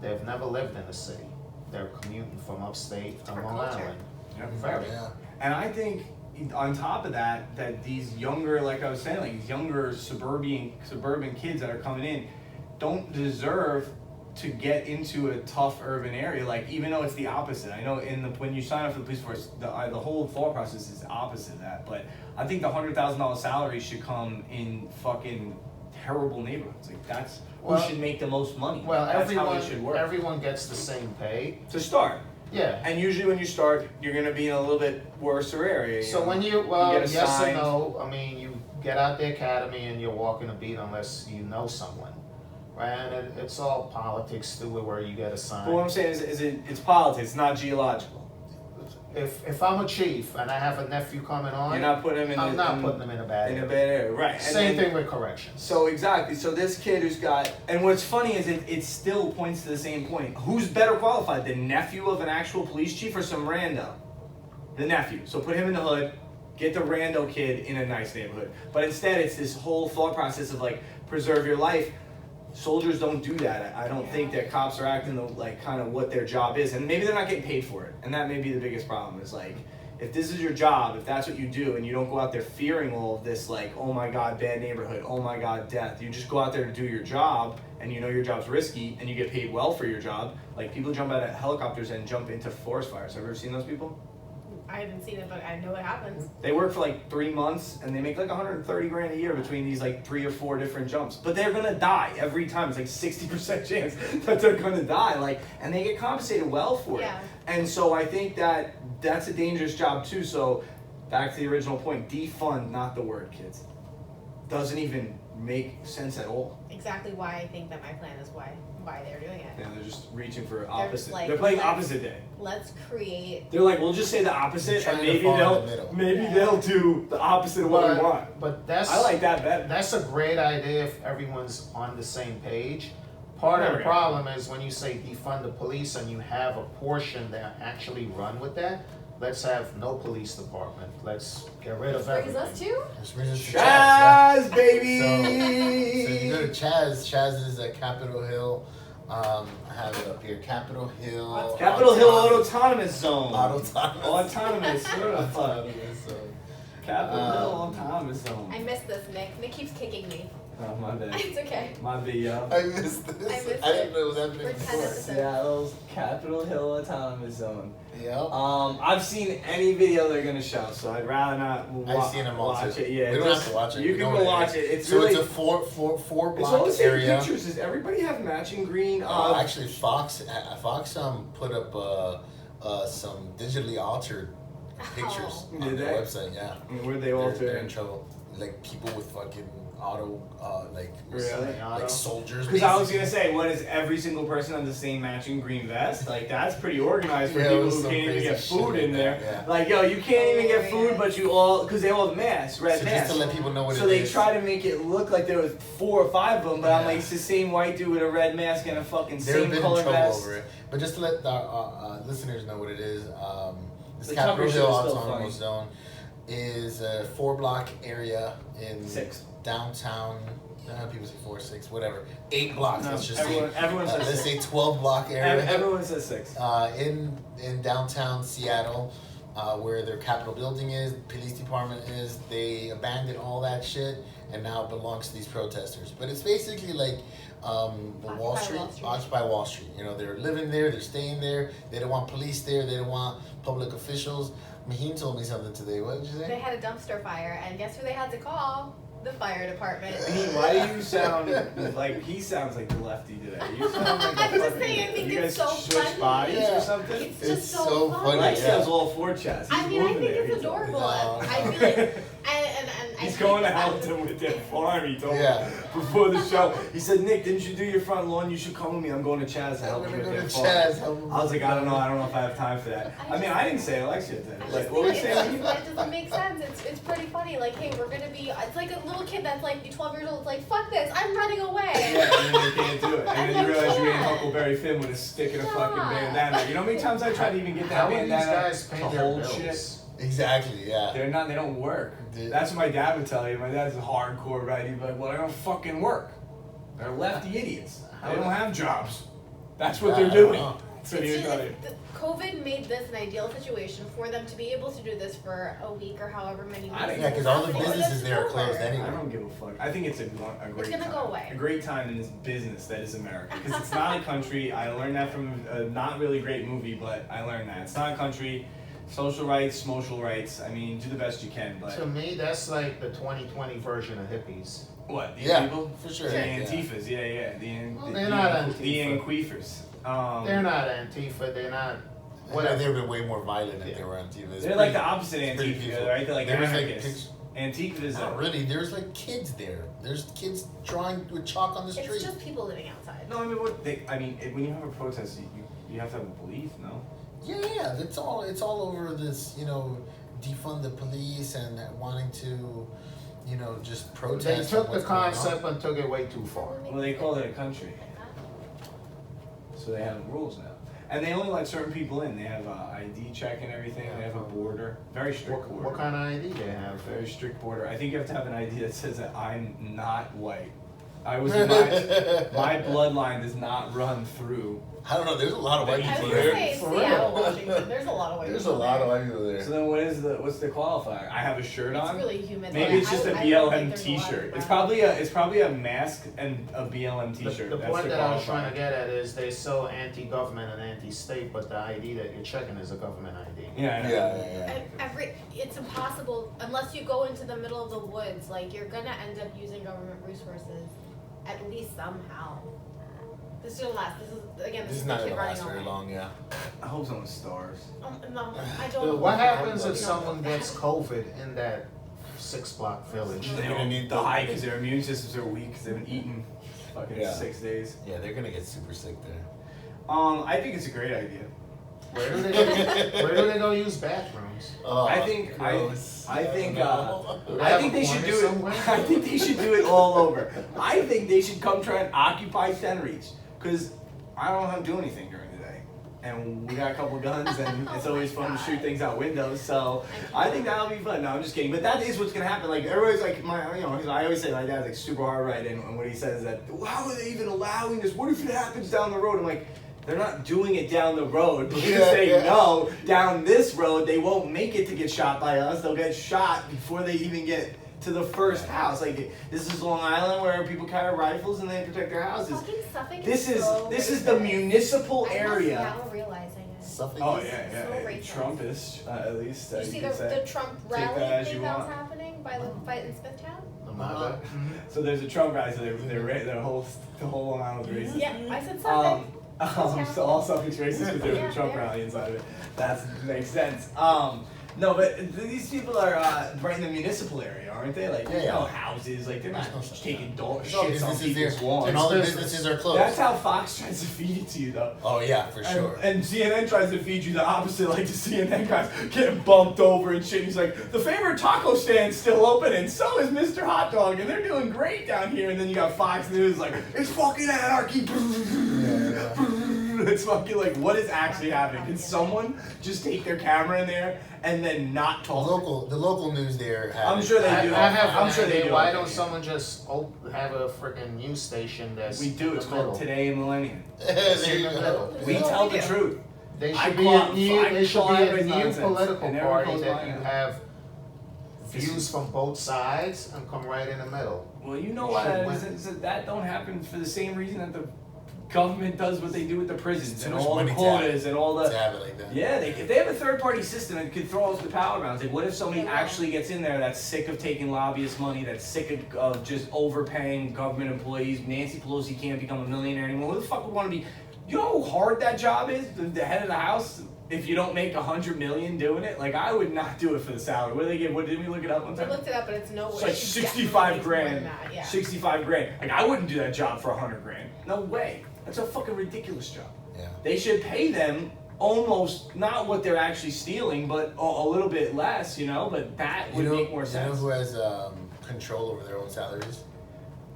they've never lived in the city. They're commuting from upstate from Our Long culture. Island. Yeah, Very. Yeah. And I think on top of that, that these younger, like I was saying, like these younger suburban kids that are coming in don't deserve to get into a tough urban area. Like even though it's the opposite, I know when you sign up for the police force, the whole thought process is the opposite of that. But I think the $100,000 salary should come in fucking terrible neighborhoods. Like that's Well- who should make the most money. Well, That's how it should work. everyone gets the same pay. To start. Yeah. And usually when you start, you're gonna be in a little bit worser area. So know? when well, get yes assigned. and no. I mean, you get out the academy and you're walking a beat unless you know someone, right? And it's all politics too, where you get assigned. But what I'm saying is it's politics, not geological. If I'm a chief and I have a nephew coming on, You're not putting him in. I'm not putting him in a bad in a area. bad area, right? And Same then- thing with corrections. So exactly. So this kid who's got, and what's funny is it still points to the same point. Who's better qualified, the nephew of an actual police chief or some rando? The nephew. So put him in the hood, get the rando kid in a nice neighborhood. But instead, it's this whole thought process of like preserve your life. Soldiers don't do that. I don't think that cops are acting like kind of what their job is, and maybe they're not getting paid for it. And that may be the biggest problem. Is like, if this is your job, if that's what you do, and you don't go out there fearing all of this, like, oh my God, bad neighborhood, oh my God, death. You just go out there to do your job, and you know your job's risky, and you get paid well for your job. Like people jump out of helicopters and jump into forest fires. Have you ever seen those people? I haven't seen it, but I know it happens. They work for like 3 months and they make like 130 grand a year between these like 3 or 4 different jumps. But they're gonna die every time. It's like 60% chance that they're gonna die. Like, and they get compensated well for it. Yeah. And so I think that that's a dangerous job too. So back to the original point, defund, not the word, kids. Doesn't even make sense at all. Exactly why I think that my plan is why they're doing it. Yeah, they're just reaching for just opposite. like, They're playing let's- opposite day. Let's create. They're like, we'll just say the opposite, Trying and to maybe fall in they'll the middle. Yeah. they'll do the opposite of what we want. But that's I like that better. That's a great idea if everyone's on the same page. Part of the Right. problem is when you say defund the police and you have a portion that actually run with that. Let's have no police department. Let's get rid of Brings everything. us to. This brings us to Chaz, yeah. Chaz, baby! So if you go to Chaz is at Capitol Hill. I have it up here, Capitol Hill. Capitol Hill Autonomous Zone. Autonomous. Autonomous. What the fuck? Autonomous zone. Capitol Hill Autonomous Zone. I missed this, Nick. Nick keeps kicking me. Oh, my bad. It's okay. My bad, yo. I missed this. I missed I didn't it. know it was happening For 10 before. episodes. Seattle's Capitol Hill Autonomous Zone. Yep. I've seen any video they're gonna show, so I'd rather not I've seen them all watch too. it. Yeah, we don't just- have to watch it. You We can know go what watch it. It's so really. it's a four It's all the block same area. pictures. Does everybody have matching green? Actually, Fox put up some digitally altered pictures Oh. on Did their they? website. Yeah. Where they They're alter? in trouble. Like people with fucking auto, Really? like soldiers. Because I was basically. gonna say, what is every single person on the same matching green vest? Like that's pretty organized for Yeah, it people was who some can't even crazy get shit food like in there. that, yeah. Like yo, you can't even get food, Hilarious. but you all because they all have masks, red So masks. just to let people know what So it they is. try to make it look like there was 4 or 5 of them, but I'm Yeah. like, it's the same white dude with a red mask and a fucking They've same been in color trouble vest. over it. But just to let our listeners know what it is, this The Capitol Tucker Hill show is still Autonomous Zone is a 4-block area in 6. downtown People say 4, 6, whatever. 8 blocks. No, Let's just everyone says let's 6. say 12 block area. Everyone says 6. In downtown Seattle, where their Capitol building is, the police department is, they abandoned all that shit and now it belongs to these protesters. But it's basically like Wall Street, Occupy Wall Street. You know, they're living there, they're staying there. They don't want police there. They don't want public officials. Maheen told me something today. What did you say? They had a dumpster fire, and guess who they had to call? The fire department. Why do you sound like he sounds like the lefty today? You sound like I'm just saying, I think you it's guys so switch funny. bodies Yeah. or something? It's just It's so so funny. funny. Lexio's all for Chaz. I mean, I think it's adorable. I feel like, and I He's think going to that- help them with their farm, he told Yeah. me before the show. He said, Nick, didn't you do your front lawn? You should come with me. I'm going to Chaz to I'm help them gonna with go their to farm. Chaz. help 'em. I was like, I don't know if I have time for that. I mean, I didn't say it, Alexia did. I Like, just what were you think saying? it doesn't make sense. It's pretty funny. Like, hey, we're gonna be. It's like a little kid that's like 12 years old. It's like, fuck this, I'm running away. Yeah, and then you can't do it. And And then you you realize you're in can't. Huckleberry Finn with a stick and a fucking Yeah. bandana. You know how many times I tried to even get that How would these bandana guys pay to their hold bills? shit? Exactly. Yeah. They don't work. Dude. That's what my dad would tell you. My dad's a hardcore, right? He'd be like, well, they don't fucking work. They're lefty idiots. They don't have jobs. That's what they're I don't doing. know. That's what It's he was just, telling you. COVID made this an ideal situation for them to be able to do this for a week or however many weeks. I think- Yeah, because all the Happening. businesses It's there are over. closed I anyway. don't give a fuck. I think it's a great gonna time. go away. A great time in this business that is America. Because it's not a country. I learned that from a not really great movie, but I learned that. It's not a country. Social rights, social rights. I mean, do the best you can, but... To me, that's like the 2020 version of hippies. What, these Yeah, people? for sure. The Yeah. Antifas, yeah. Well, they're not The Antifa. Anquifers. They're not Antifa, they're not Whatever. whatever. They were way more violent if they were Antifa. They're like the opposite it's pretty Antifa, peaceful. right? They're like There was like anarchists. Antifa Not really. There's like kids there. There's kids drawing with chalk on the street. It's just people living outside. No, I mean, when you have a protest, you have to have a belief, no? Yeah. It's all over this. Defund the police and wanting to, just They protest. took on the what's going on. concept and took it way too far. Well, they call it a country, so they have rules now. And they only let certain people in. They have a ID check and everything. They have a border, very strict border. What kind of ID they have? Very strict border. I think you have to have an ID that says that I'm not white. My bloodline does not run through. I don't know. There's a lot of white I was people gonna there. say For Seattle, real. Washington. There's a lot of white There's a people lot there. of white people there. So then what's the qualifier? I have a shirt It's on. really humid. Maybe Like, it's just a I don't think BLM there's a lot of T-shirt. It's brown. probably a mask and a BLM T-shirt. The That's point the that I was qualifier. trying to get at is they so anti-government and anti-state, but the ID that you're checking is a government ID. Yeah, I know. Yeah. It's impossible unless you go into the middle of the woods. Like, you're gonna end up using government resources, at least somehow. This is gonna last. This This is is the not kid gonna running last very away. long. Yeah. I hope someone starves. No, I don't. What happens if someone gets COVID in that 6-block village? They They're gonna don't need die the- because their immune systems are weak because they've been eating fucking Yeah. 6 days. Yeah, they're gonna get super sick there. I think it's a great idea. Where do they go use bathrooms? Oh, I think gross. I think Do I have think a they should corner do it. somewhere? I think they should do it all over. I think they should come try and occupy Tenerife because I don't have to do anything during the day, and we got a couple guns, and it's always fun to shoot things out windows. So I think that'll be fun. No, I'm just kidding. But that is what's gonna happen. Like everybody's like I always say my dad's like super hard right, and what he says is that how are they even allowing this? What if it happens down the road? I'm like. They're not doing it down the road. Because they know down this road they won't make it to get shot by us. They'll get shot before they even get to the first house. Like this is Long Island where people carry rifles and they protect their houses. Fucking Suffolk This is so the racist. municipal I'm area. now realizing it. Suffolk Oh is- yeah, So yeah. racist. Trumpish at least. You see could say. the Trump Take that rally as thing you that was want. happening by in Smithtown? So there's a Trump rally. So the whole Long Island's racist. Yeah, I said Suffolk. So all Suffolk's racist because there's Yeah, a Trump yeah. rally inside of it. That makes sense. No, but these people are right in the municipal area, aren't they? Like, there's Yeah, yeah. no houses. Like, they're not taking There's all shits on businesses people's there, lawns. and all the Business. businesses are closed. That's how Fox tries to feed it to you, though. Oh yeah, for sure. And CNN tries to feed you the opposite, like the CNN guys getting bumped over and shit. He's like, the favorite taco stand's still open, and so is Mr. Hot Dog, and they're doing great down here. And then you got Fox News like, it's fucking anarchy. It's fucking like, what is actually happening? Can someone just take their camera in there and then not talk? The local news there. I'm sure they do. I'm sure they do. Why don't someone just have a freaking news station that's We do. It's called Today in Millenia. There you go. We tell the truth. They I should be call- a new, I they should call be a every new nonsense. political It never party goes that by you now. have views from both sides and come right in the middle. Well, you know why Should that win. is that don't happen for the same reason that the government does what they do with the prisons Too and much all the money quotas and all To the. have it like that. Yeah, if they have a third-party system and could throw us the power around, like, what if somebody actually gets in there that's sick of taking lobbyist money, that's sick of just overpaying government employees? Nancy Pelosi can't become a millionaire anymore. Who the fuck would want to be? You know how hard that job is, the head of the house. If you don't make $100 million doing it, like I would not do it for the salary. What do they give? What did we look it up one We time? looked it up, but it's nowhere. It's like She 65 definitely makes more than grand. that, yeah. 65 grand. Like I wouldn't do that job for 100 grand. No way. That's a fucking ridiculous job. Yeah. They should pay them almost not what they're actually stealing, but a little bit less, you know. But that would make more You know sense. who has control over their own salaries?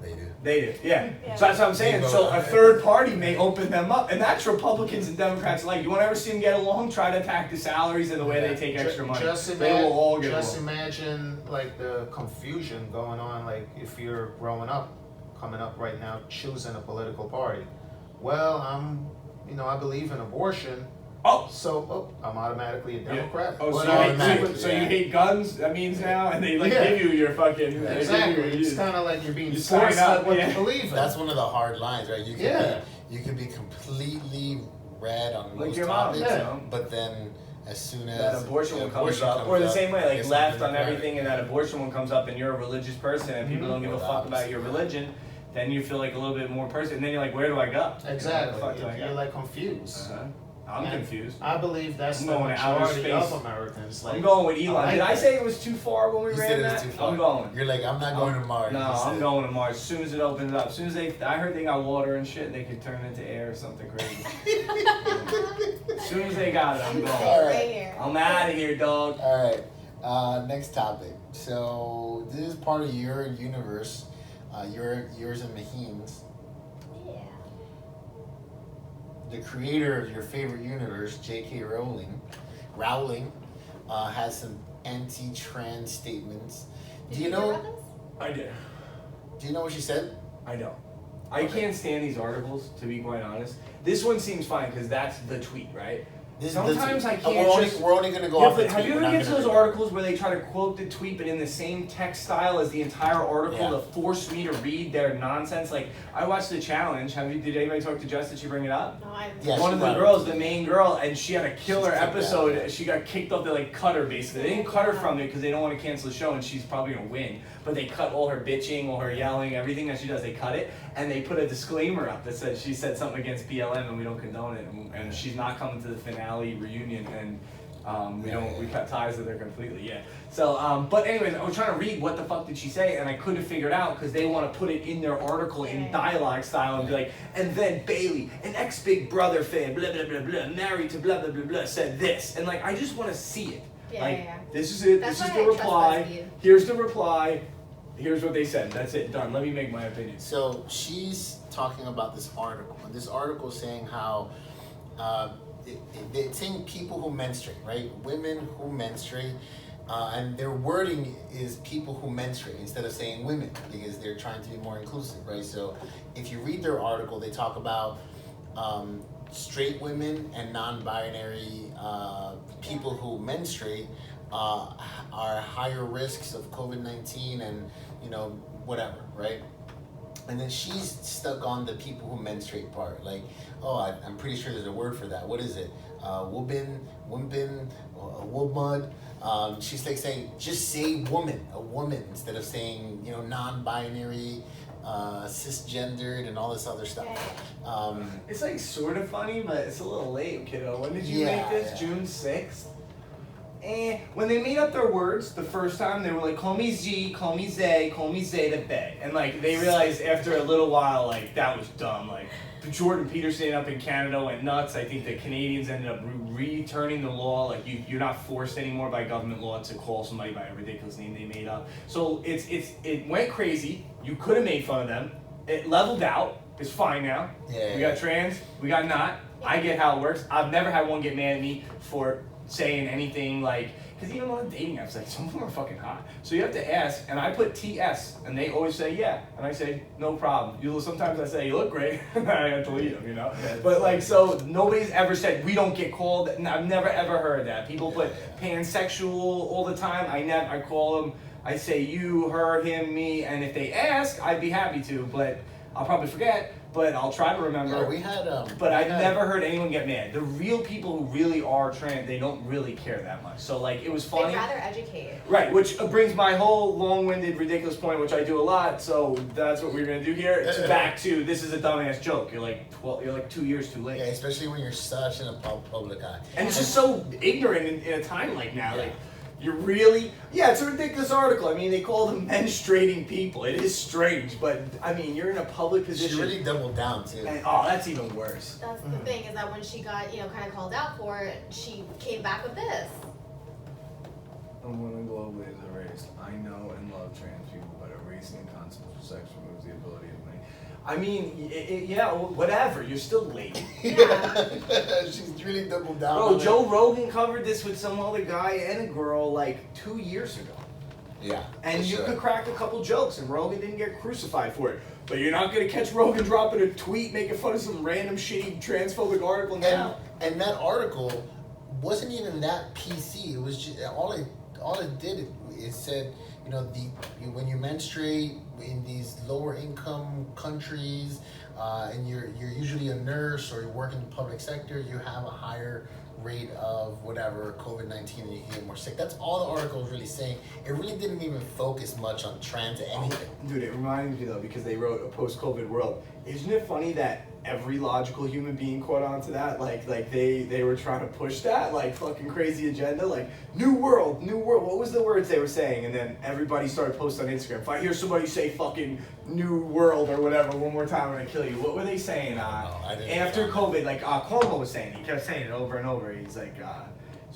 They do. They do, yeah. Yeah. So that's what I'm saying. They So go- a third party may open them up, and that's Republicans and Democrats alike. You want to ever see them get along? Try to attack the salaries and the way they take extra money. They will all get along. Imagine like the confusion going on, like if you're growing up, coming up right now, choosing a political party. Well, I believe in abortion. So I'm automatically a Democrat. Oh, But so, automatically, so yeah. you hate guns? That means now, and they like Yeah. give you your fucking Exactly. they give you- It's kind of like you're being You forced sign up, what yeah. to believe in. That's one of the hard lines, right? You can Yeah. you can be completely red on Like most your mom, topics, yeah. but then as soon as that abortion one comes abortion up, or the up, same way, like it's left on Democratic. everything, and that abortion one comes up, and you're a religious person, and people Mhm. don't give a Or the fuck about opposite, your yeah. religion, then you feel like a little bit more person, and then you're like, where do I go? Exactly. Where the fuck do I You're go? like confused. I'm And confused. I believe that's I'm the going to outer majority space. of Americans. Like, I'm going with Elon. like Did I that. say it was too far when we You ran said it that? was too far. I'm going. You're like, I'm not going to Mars. No, you I'm said. going to Mars. As soon as it opens up, as soon as I heard they got water and shit, they could turn into air or something crazy. As soon as they got it, I'm going. All right. Right here. I'm out of here, dog. All right. Next topic. So this is part of your universe, yours and Maheen's. Yeah. The creator of your favorite universe, J.K. Rowling, has some anti-trans statements. Did Do you hear know? about this? I did. Do you know what she said? I know. I can't stand these articles, to be quite honest. This one seems fine because that's the tweet, right? This, Sometimes I can't We're only going to go Yeah, off the but have tweet. you We're ever not get to gonna those read it. articles where they try to quote the tweet but in the same text style as the entire article Yeah. to force me to read their nonsense? Like, I watched The Challenge. Did anybody talk to Jess? Did she bring it up? No, I Yeah, One she of the brought it girls, up. the main girl, and she had a killer She's kicked episode. out. She got kicked off. They like cut her basically. They didn't cut her from it because they don't want to cancel the show, and she's probably gonna win. But they cut all her bitching, all her yelling, everything that she does. They cut it, and they put a disclaimer up that said she said something against BLM, and we don't condone it, and she's not coming to the finale reunion, and we cut ties with her completely. Yeah. So, but anyways, I was trying to read what the fuck did she say, and I couldn't figure it out because they want to put it in their article in Yeah. dialogue style and be like, and then Bailey, an ex-Big Brother fan, blah blah blah blah, married to blah blah blah blah, said this, and like I just want to see it. Yeah, like yeah. this is it. That's this is why the I trust reply. BuzzFeed. Here's the reply. Here's what they said. That's it. Done. Let me make my opinion. So she's talking about this article, and this article saying how it's saying people who menstruate, right? Women who menstruate, and their wording is people who menstruate instead of saying women because they're trying to be more inclusive, right? So if you read their article, they talk about straight women and non-binary people who menstruate are higher risks of COVID-19 and whatever, right? And then she's stuck on the people who menstruate part. Like, I'm pretty sure there's a word for that. What is it? Woman, woman. She's like saying, just say woman, a woman, instead of saying, non-binary, cisgendered, and all this other stuff. It's like sort of funny, but it's a little late, kiddo. When did you Yeah, make this? yeah. June 6th? When they made up their words the first time, they were like, call me Z, call me Zay, call me Zay the Bay. And like, they realized after a little while, like, that was dumb. Like, Jordan Peterson up in Canada went nuts. I think the Canadians ended up returning the law. Like, you're not forced anymore by government law to call somebody by a ridiculous name they made up. So it went crazy. You could have made fun of them. It leveled out. It's fine now. Yeah, We yeah. got trans, we got not. I get how it works. I've never had one get mad at me for saying anything like, because even on dating apps, like some of them are fucking hot. So you have to ask, and I put TS, and they always say yeah, and I say no problem. Sometimes I say you look great, and I have to leave them, you know. But like, so nobody's ever said we don't get called. I've never ever heard that. People put pansexual all the time. I call them. I say you, her, him, me, and if they ask, I'd be happy to, but I'll probably forget. But I'll try to remember. Yeah, we had. But I've never heard anyone get mad. The real people who really are trans, they don't really care that much. So like, it was funny. They'd rather educate. Right, which brings my whole long-winded, ridiculous point, which I do a lot. So that's what we're gonna do here. It's back to this is a dumbass joke. You're like 12. You're like 2 years too late. Yeah, especially when you're such in a public eye. And it's just so ignorant in a time like now. Like, you're really, it's a ridiculous article. I mean, they call them menstruating people. It is strange, but I mean, you're in a public position. She really doubled down too. And, oh, that's even worse. That's the thing, is that when she got, kind of called out for it, she came back with this. Women globally is erased. I know and love trans people, but erasing the concept of sex removes the ability of many. I mean, whatever. You're still late. Yeah. She's really doubled down. Bro, on Joe Rogan covered this with some other guy and a girl like 2 years ago. Yeah. And you could crack a couple jokes, and Rogan didn't get crucified for it. But you're not gonna catch Rogan dropping a tweet making fun of some random shitty transphobic article now. And that article wasn't even that PC. It was just all it did. It said, when you menstruate in these lower income countries, and you're usually a nurse or you work in the public sector, you have a higher rate of whatever COVID-19 and you can get more sick. That's all the article was really saying. It really didn't even focus much on trans anything. Dude, it reminds me though, because they wrote a post-COVID world. Isn't it funny that every logical human being caught on to that? Like they were trying to push that, like fucking crazy agenda, like new world. What was the words they were saying? And then everybody started posting on Instagram. If I hear somebody say fucking new world or whatever one more time, I'm gonna kill you. What were they saying? After COVID, like Cuomo was saying, he kept saying it over and over. He's like,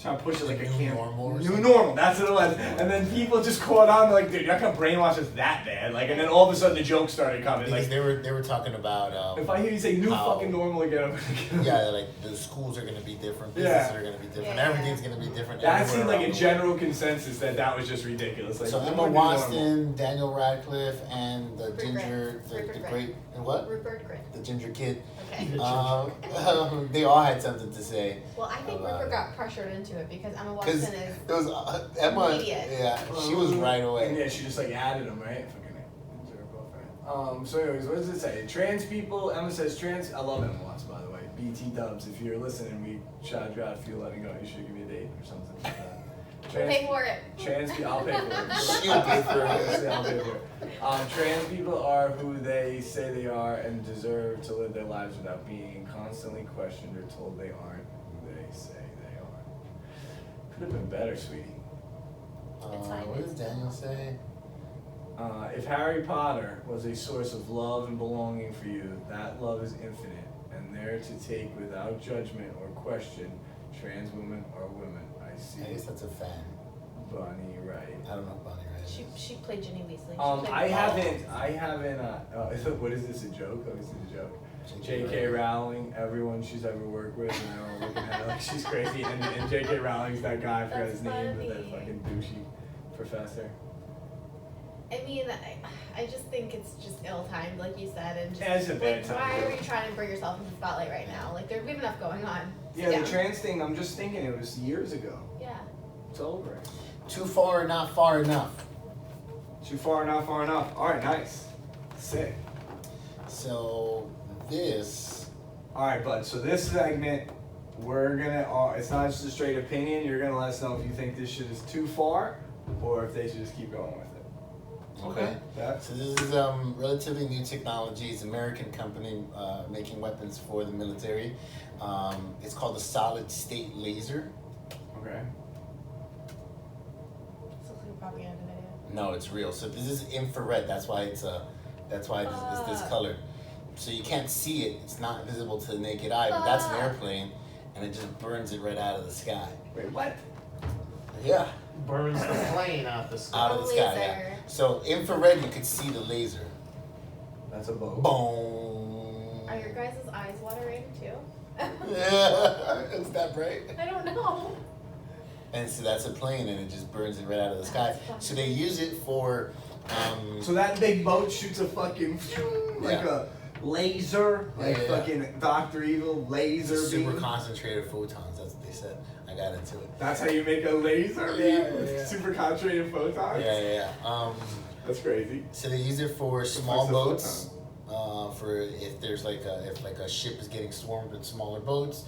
trying to push it like a New normal or New something? normal, that's what it was. And then people just caught on, like, dude, you're not gonna brainwash us that bad. Like, and then all of a sudden the jokes started coming. Because Like, they were talking about if I hear you say new fucking normal again, I'm gonna kill you. yeah, like the schools are gonna be different, Yeah. businesses are gonna be different, Yeah. everything's gonna be different. That seemed everywhere like a around the general consensus that was just ridiculous. Like, So no Emma more new normal. Watson, Daniel Radcliffe, and the Rupert ginger, Grint. the Rupert great, and what? Rupert Grint. The ginger kid. Okay. They all had something to say. Well, I think about Rupert it. got pressured into it because Emma Because Watson is. it was Emma. Immediate. Yeah, she was right And away. yeah, she just like added them, right? Fucking girlfriend. So anyways, what does it say? Trans people, Emma says trans, I love Emma Watson, by the way. BT dubs, if you're listening, we shout you out if you let me go. You should give me a date or something like that. Pay for it. I'll pay for it. She'll pay for it. I'll pay for it. Trans people are who they say they are and deserve to live their lives without being constantly questioned or told they aren't who they say they are. Could have been better, sweetie. It's fine. What does Daniel say? If Harry Potter was a source of love and belonging for you, that love is infinite and there to take without judgment or question. Trans women are women. I see. I guess that's a fan. Bunny, right? I don't know if Bonnie Wright. She played Ginny Weasley. She I played haven't, what is this, a joke? Let me see the joke. J.K. Rowling, everyone she's ever worked with, and they're all looking at her like she's crazy. And J.K. Rowling's that guy, I forgot That's his name, but that funny. fucking douchey professor. I mean, I just think it's just ill-timed, like you said, and just Yeah, it's a bad like, time. why are you trying to bring yourself into the spotlight right now? Like, we have enough going on. Sit Yeah, down. the trans thing, I'm just thinking it was years ago. Yeah. It's over. Too far, not far enough. Too far, not far enough. Alright, nice. Sick. So this. Alright, bud, so this segment, we're gonna, it's not just a straight opinion, you're gonna let us know if you think this shit is too far, or if they should just keep going with it. Okay. That's So this is relatively new technology. It's an American company making weapons for the military. It's called a solid state laser. okay. This looks like a propaganda video. No, it's real. So this is infrared. That's why it's this color. So you can't see it. It's not visible to the naked eye. But that's an airplane, and it just burns it right out of the sky. Wait, what? Yeah, Burns the plane out the sky. out of the sky. Yeah. Laser. So infrared, you could see the laser. That's a boat. Boom. Are your guys' eyes watering too? Yeah, is that bright? I don't know. And so that's a plane, and it just burns it right out of the sky. So they use it for. So that big boat shoots a fucking like a laser, like fucking Dr. Evil laser Super beam. concentrated photons. That's what they said. I got into it. That's how you make a laser beam Yeah, with yeah. super concentrated photons. Yeah. That's crazy. So they use it for The small fuck's a boats. For if there's like a ship is getting swarmed with smaller boats,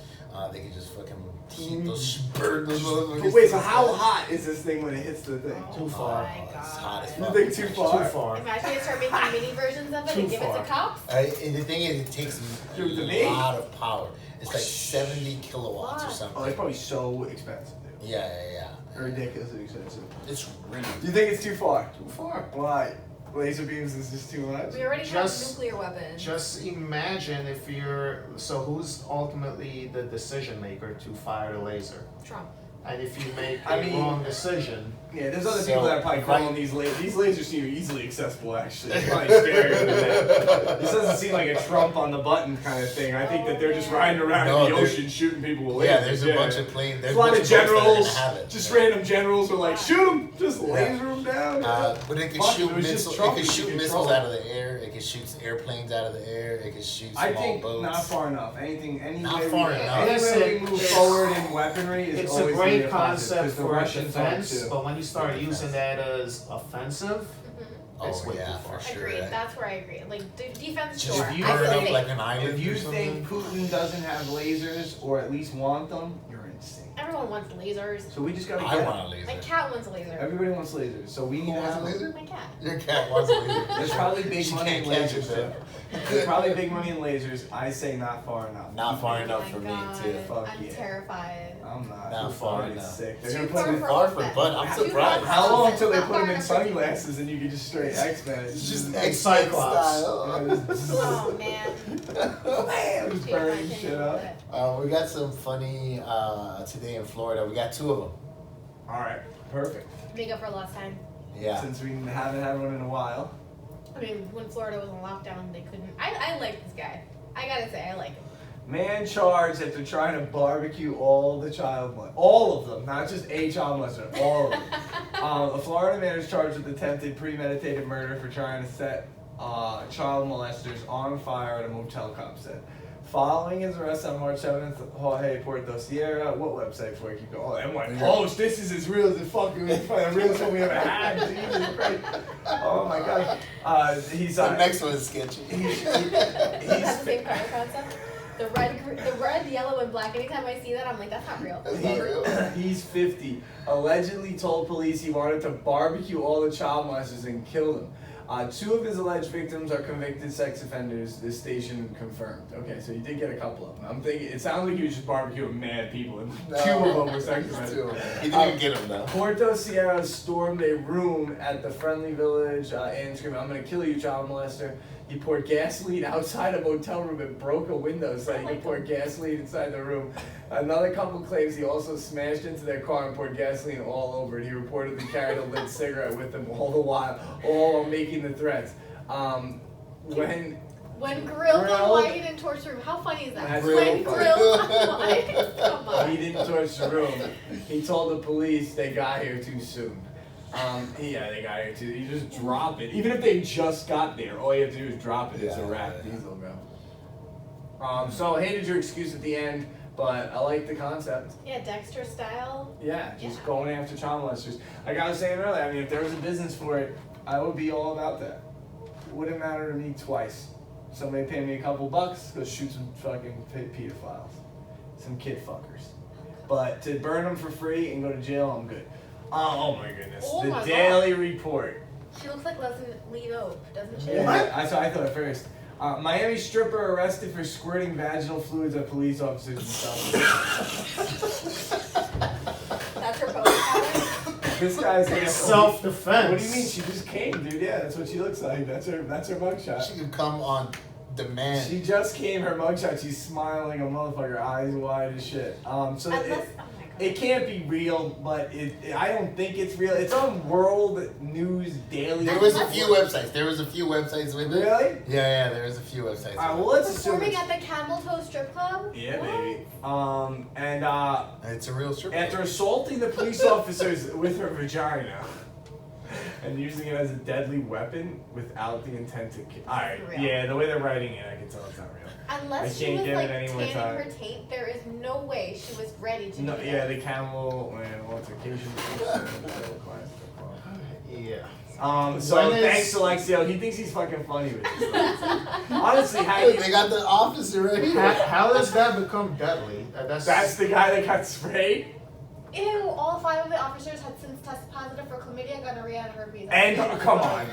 they can just fucking heat those burn those motherfuckers. But wait, so how hot is this thing when it hits the thing? Oh Too far. my It's God. hot as You fuck. think too far? Too far. Imagine they start making mini versions of it Too and give it far. to cops. And the thing is, it takes Give it to a me. lot of power. It's like 70 kilowatts or What? something. Oh, it's probably so expensive, dude. Yeah. Ridiculously expensive. It's really Do you think it's too far? too far. Why? Laser beams is just too much? We already Just- have nuclear weapons. Just imagine if you're, so who's ultimately the decision maker to fire the laser? Trump. And if you make I a mean- wrong decision, Yeah, there's other So, people that are probably right- calling these lasers. These lasers seem easily accessible, actually. It's probably scarier than that. This doesn't seem like a Trump on the button kind of thing. I think that they're just riding around No, in the they're- ocean shooting people with lasers. Yeah, there's a bunch of planes. There's There's a lot of boats that are generals, gonna have it. just Yeah. random generals who are like, shoot them, just laser them down. But it can Fuck, shoot it was just missiles. It Trump can who shoot could missiles control out of the air. It can shoot airplanes out of the air. It can shoot small I think boats. not far enough. Any Not way far we, enough. Any way Listen, we move it's- forward in weaponry is it's a always gonna be great positive, concept 'cause the for Russians are defense, too. but when you start For using defense. that as offensive, it's Oh way yeah, too far. for sure. Agreed. That's where I agree. Like defense, Just sure. if you I burn feel up safe. like an island If you or something. think Putin doesn't have lasers or at least want them, you're insane. Everyone wants lasers. So we just gotta I get want a laser. My cat wants a laser. Everybody wants lasers, so we need Who to wants have a laser? My cat. Your cat wants a laser. There's probably big She money in can't catch lasers. it, Too. There's probably big money in lasers. I say not far enough. Not far Oh enough my for me God. too. Fuck I'm yeah. terrified. I'm not. Not Too far It's enough. sick. They're Too gonna far put Too them. for far for Wolfman. Bud. I'm Too surprised. far How long until they Not put them far in enough for people. sunglasses and you can just straight X-Men? It's just Yeah, X Cyclops. style. Oh man. Bam! Just Change my burning opinion shit a up. little bit. We got some funny today in Florida. We got 2 of them. All right, perfect. Make up for last time. Yeah. Since we haven't had one in a while. I mean, when Florida was on lockdown, they couldn't. I like this guy. I gotta say, I like him. Man charged after trying to barbecue all the all of them, not just a child molester, all of them. A Florida man is charged with attempted premeditated murder for trying to set child molesters on fire at a motel, cop said. Following his arrest on March 7th, Jorge Puerto Sierra, what website before I keep going? Oh, NY Post, this is as real as the fucking the realest one we ever had. Jesus Christ. Oh my God. He's The next one is sketchy. That's the same color concept. The red, yellow, and black. Anytime I see that, I'm like, that's not real. That's not real. He's 50. Allegedly told police he wanted to barbecue all the child molesters and kill them. 2 of his alleged victims are convicted sex offenders, this station confirmed. Okay, so he did get a couple of them. I'm thinking, it sounds like he was just barbecuing mad people, and 2 of them were sex offenders. He didn't even get him though. Puerto Sierra stormed a room at the Friendly Village and screamed, "I'm gonna kill you, child molester." He poured gasoline outside a motel room and broke a window so he could pour gasoline inside the room. Another couple claims he also smashed into their car and poured gasoline all over it. He reportedly carried a lit cigarette with him all the while, all while making the threats. When grilled on light and torched the room. How funny is that? That's When real funny. grilled on light. Come on. he didn't torch the room, he told the police they got here too soon. Yeah, they got here too. You just drop it. Even if they just got there, all you have to do is drop it. It's a Yeah, wrap. yeah. These will go. So I hated your excuse at the end, but I like the concept. Yeah, Dexter style. Yeah, just Yeah. going after child molesters. Like I was saying earlier, I mean, if there was a business for it, I would be all about that. It wouldn't matter to me twice. Somebody pay me a couple bucks, go shoot some fucking pedophiles, some kid fuckers. But to burn them for free and go to jail, I'm good. Oh my goodness. Oh the my God. Daily Report. She looks like Leslie Knope, doesn't she? Yeah, that's what I thought at first. Miami stripper arrested for squirting vaginal fluids at police officers in South. That's her post. This guy's like Self-defense. What do you mean? She just came, dude. Yeah, that's what she looks like. That's her mugshot. She could come on demand. She just came. Her mugshot. She's smiling like a motherfucker, eyes wide as shit. So Unless, oh my It can't be real, but I don't think it's real. It's on World News Daily. There was a few websites. With it. Really? Yeah, there was a few websites. Alright, well, let's assume Performing it's... at the Camel Toe Strip Club? Yeah, What? baby. And It's a real strip. after assaulting the police officers with her vagina and using it as a deadly weapon without the intent to kill. Alright, Real. yeah, the way they're writing it, I can tell it's not real. Unless I she can't was give it like any more tanning time. her taint, there is no way she was ready to No, do yeah, this. the camel altercation. Yeah. So When is- thanks, Alexio. He thinks he's fucking funny with this. Honestly, how They got the officer right here. How does that become deadly? that's the guy that got sprayed? Ew, all 5 of the officers had since tested positive for chlamydia, gonorrhea, and herpes. And come on,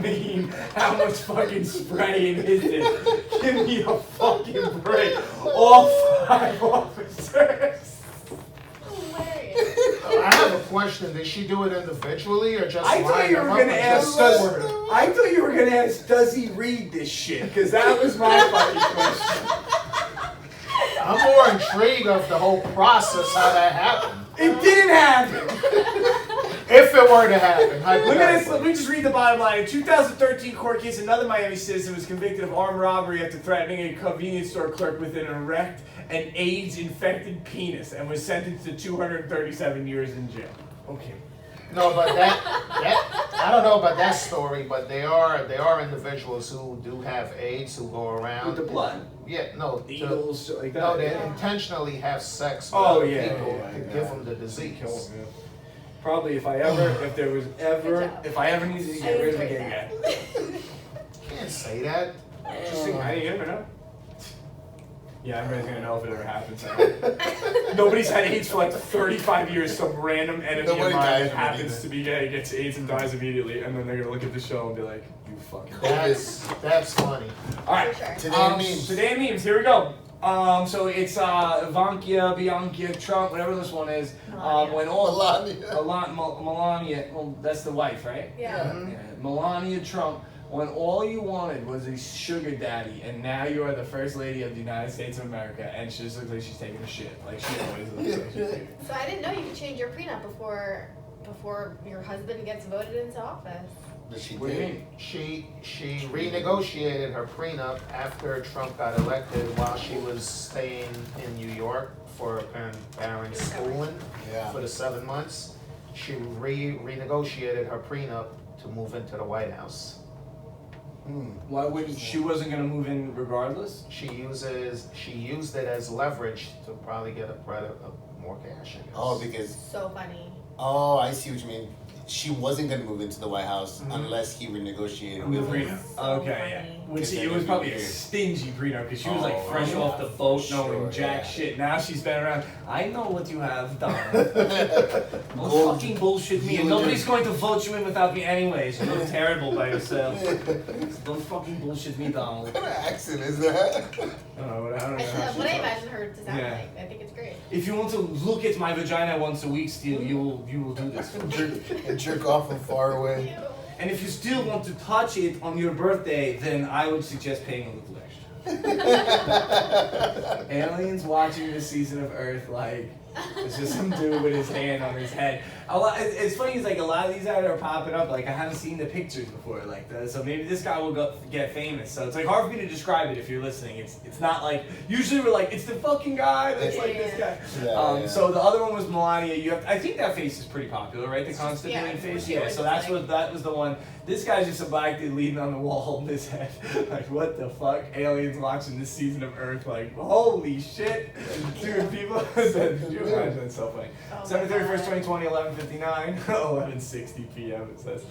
Bean. How much fucking spraying is it? Give me a fucking break. All 5 officers. Hilarious. I have a question. Did she do it individually or just I thought line you them were up gonna and ask. just Does, order? I thought you were gonna ask. Does he read this shit? Because that was my fucking question. I'm more intrigued of the whole process, how that happened. It didn't happen. If it were to happen, Look at this. hypothetically. Let me just read the bottom line. In 2013 court case, another Miami citizen was convicted of armed robbery after threatening a convenience store clerk with an erect and AIDS-infected penis, and was sentenced to 237 years in jail. Okay. No, but that I don't know about that story, but they are individuals who do have AIDS who go around With the blood. Yeah, no, Eagles, shit like that. no, they Yeah. intentionally have sex with Oh, other yeah, people yeah, to yeah. give them the disease. Kill him, yeah. Probably if I ever needed to get rid of a gay guy. Can't say that. Just you never know. Yeah, everybody's gonna know if it ever happens. Nobody's had AIDS for like 35 years. Some random enemy Nobody of mine dies that from it happens either. to be gay gets AIDS and dies immediately, and then they're gonna look at the show and be like, "You fucking." That's funny. All right. For sure. Today memes. Today memes. Here we go. So it's Bianca, Trump, whatever this one is. Melania. When all Melania. Melania, well, that's the wife, right? Yeah. Yeah, Melania Trump, when all you wanted was a sugar daddy, and now you are the first lady of the United States of America, and she just looks like she's taking a shit. Like she always looks like she's taking. So I didn't know you could change your prenup before your husband gets voted into office. But she What do you did. mean? She renegotiated her prenup after Trump got elected while she was staying in New York for her parents' schooling Yeah. for the 7 months. She renegotiated her prenup to move into the White House. Why wouldn't she wasn't gonna move in regardless? She used it as leverage to probably get more cash. I guess. Oh, because So funny. I see what you mean. She wasn't gonna move into the White House unless he renegotiated With with her. prenup. So Okay, yeah. funny. Which Then it it'd was be probably a weird. stingy prenup because she was like Oh, fresh yeah. off the boat, For knowing sure, jack yeah. shit. Now she's been around. I know what you have done. Don't Gold. fucking bullshit me. You And and nobody's your- going to vote you in without me anyways. You look terrible by yourself. Don't fucking bullshit me, Donald. What kind of accent is that? I don't know. I don't know. how That's she what I talks. imagine her to sound Yeah. like. I think it's great. If you want to look at my vagina once a week, still, you will do this. And jerk off from far away. Ew. And if you still want to touch it on your birthday, then I would suggest paying a little extra. Aliens watching this season of Earth, like, it's just some dude with his hand on his head. It's funny, it's like a lot of these that are popping up, like, I haven't seen the pictures before, like, so maybe this guy will get famous. So it's like hard for me to describe it if you're listening. It's not like, usually we're like, it's the fucking guy that's like this guy. Yeah, yeah. So the other one was Melania. I think that face is pretty popular, right? The constipated Yeah, face. she Yeah, always so looks that was the one. This guy's just a black dude leaning on the wall holding his head. Like, what the fuck? Aliens watching this season of Earth, like, holy shit. Dude, people, could you imagine? That's so funny. Oh my December 31st, God. 2020, 11:59, 11:60 p.m. it says.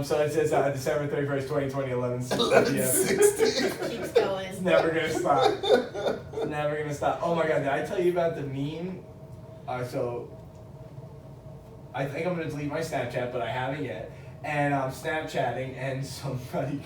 So it says December 31st, 2020, 11:60 p.m. Keeps going. It's never gonna stop. It's never gonna stop. Oh my god, did I tell you about the meme? So I think I'm gonna delete my Snapchat, but I haven't yet. And I'm Snapchatting, and somebody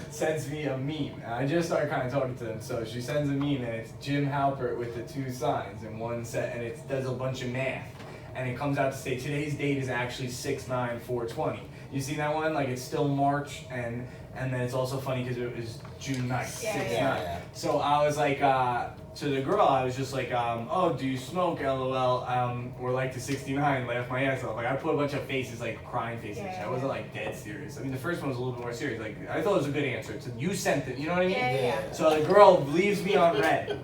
sends me a meme. And I just started kind of talking to them. So she sends a meme, and it's Jim Halpert with the 2 signs in one set, and it does a bunch of math. And it comes out to say today's date is actually 6/9/420. You seen that one? Like it's still March and then it's also funny because it was June 9th. Yeah, 6th yeah. night. So I was like, to the girl, I was just like, oh, do you smoke? LOL. Or like to 69, laugh my ass off. Like I put a bunch of faces, like crying faces. Yeah, I wasn't like dead serious. I mean, the first one was a little bit more serious. Like I thought it was a good answer. You sent it. You know what I mean? Yeah. So the girl leaves me on red.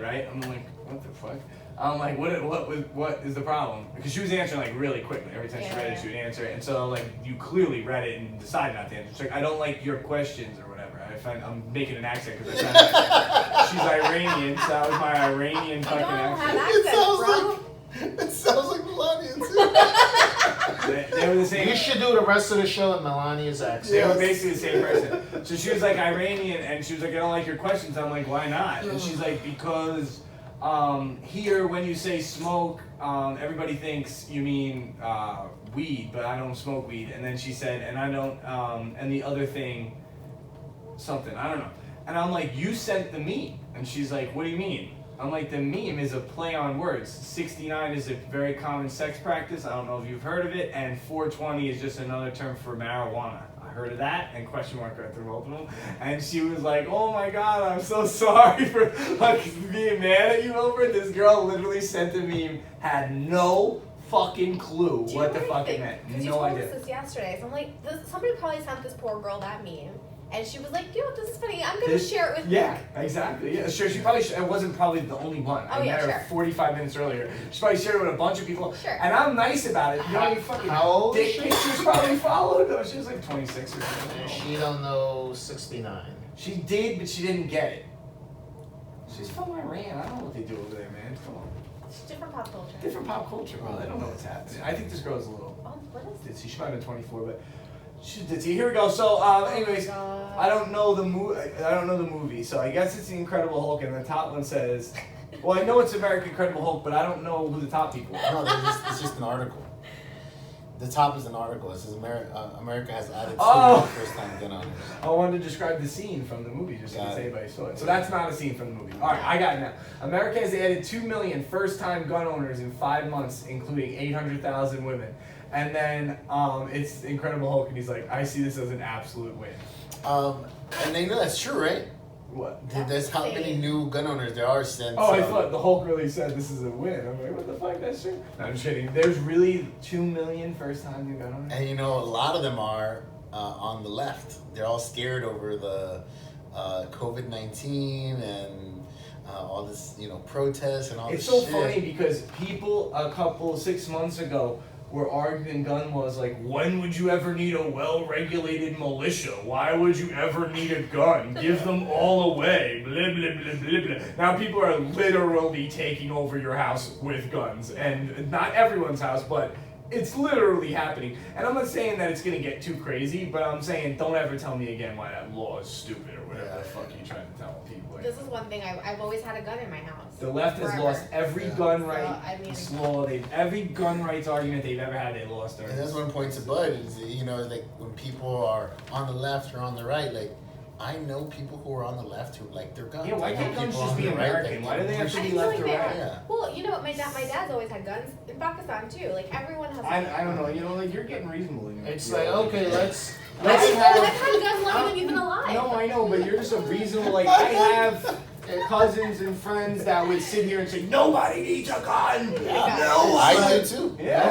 Right? I'm like, what the fuck? I'm like, what is the problem? Because she was answering like really quickly. Every time she read it, she would answer it. And so like, you clearly read it and decided not to answer. She's like, I don't like your questions or whatever. I'm making an accent because I found out she's Iranian, so that was my Iranian fucking accent. It sounds like Millenia too. They were the same. You should do the rest of the show in Melania's accent. They were basically the same person. So she was like Iranian, and she was like, I don't like your questions. I'm like, why not? And she's like, because here when you say smoke, everybody thinks you mean weed, but I don't smoke weed. And then she said, and I don't, and the other thing, something, I don't know. And I'm like, you sent the meme. And she's like, what do you mean? I'm like, the meme is a play on words. 69 is a very common sex practice. I don't know if you've heard of it. And 420 is just another term for marijuana. I heard of that, and question mark right through both of them. And she was like, oh my God, I'm so sorry for like being mad at you over it. This girl literally sent the meme, had no fucking clue what the fuck it meant. Because you No told idea. us this yesterday. So I'm like, somebody probably sent this poor girl that meme. And she was like, yo, this is funny. I'm going to share it with you. Yeah, exactly. Yeah, sure. She probably it wasn't probably the only one. Oh, I yeah, met her sure. 45 minutes earlier. She probably shared it with a bunch of people. Sure. And I'm nice about it. You know, you fucking How old is dick she? pictures probably followed. No, she was like 26 or something. And she don't know 69. She did, but she didn't get it. She's from Iran. I don't know what they do over there, man. Come on. It's different pop culture. Different pop culture, bro. They don't know what's happening. I think this girl's a little Oh, what is ditzy. She might have been 24, but she's ditzy. Here we go. So, anyways, God. I don't know the movie, so I guess it's the Incredible Hulk, and the top one says, well, I know it's American Incredible Hulk, but I don't know who the top people are. No, it's just an article. The top is an article. It says America has added 2 Oh. first-time gun owners. I wanted to describe the scene from the movie just in Got case it. anybody saw it. So that's not a scene from the movie. All right, I got it now. America has added 2 million first-time gun owners in 5 months, including 800,000 women. And then it's Incredible Hulk, and he's like, I see this as an absolute win. And they know that's true, right? What? There's how many new gun owners there are since. Oh, I thought the Hulk really said this is a win. I'm like, what the fuck? That's true. No, I'm just kidding. There's really 2 million first-time new gun owners. And you know, a lot of them are on the left. They're all scared over the COVID-19 and all this, protests and all It's this so shit. funny because people 6 months ago were arguing gun laws like, when would you ever need a well-regulated militia? Why would you ever need a gun? Give them all away. Blah, blah, blah, blah, blah. Now people are literally taking over your house with guns. And not everyone's house, but it's literally happening. And I'm not saying that it's going to get too crazy, but I'm saying don't ever tell me again why that law is stupid or whatever the fuck you're trying to tell people. This is one thing I've always had a gun in my house. The left has Forever. lost every gun So, right I mean- law. Every gun rights argument they've ever had, they lost. And that's one point to Bud is, like when people are on the left or on the right, like I know people who are on the left who like their guns. Yeah, why I know can't guns people just on be the right that American? Why do they have to I be feel left like or they right? are. Yeah. Well, you know what? My dad's always had guns in Pakistan too. Like everyone has. I don't know. Like you're getting reasonable. In your It's your like, okay, argument. I've have. had guns longer than you've been alive. No, I know, but you're just a reasonable. Like I have cousins and friends that would sit here and say nobody needs a gun. No, I do too. Yeah.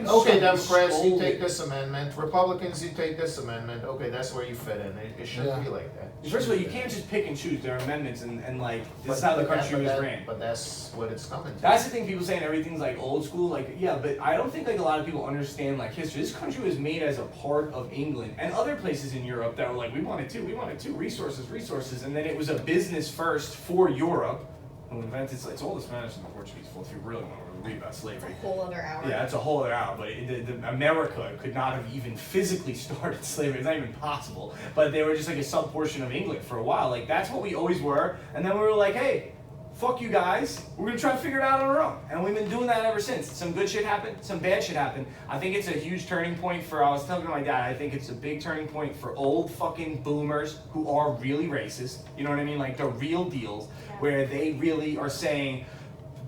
Okay, Democrats, you take this amendment. Republicans, you take this amendment. Okay, that's where you fit in. It shouldn't be like that. First of all, you can't just pick and choose. There are amendments, and like this is how the country was ran. But that's what it's coming to. That's the thing. People saying everything's like old school. Like yeah, but I don't think like a lot of people understand like history. This country was made as a part of England and other places in Europe that were like we wanted to, resources, and then it was a business first for Europe. Who invented it's all the Spanish and the Portuguese fault if you really want to read about It's slavery. a whole other hour. Yeah, that's a whole other hour. But America could not have even physically started slavery. It's not even possible. But they were just like a sub portion of England for a while. Like that's what we always were. And then we were like, hey, fuck you guys. We're gonna try to figure it out on our own. And we've been doing that ever since. Some good shit happened. Some bad shit happened. I think it's a huge turning point for. I was telling my dad. I think it's a big turning point for old fucking boomers who are really racist. You know what I mean? Like the real deals. Where they really are saying,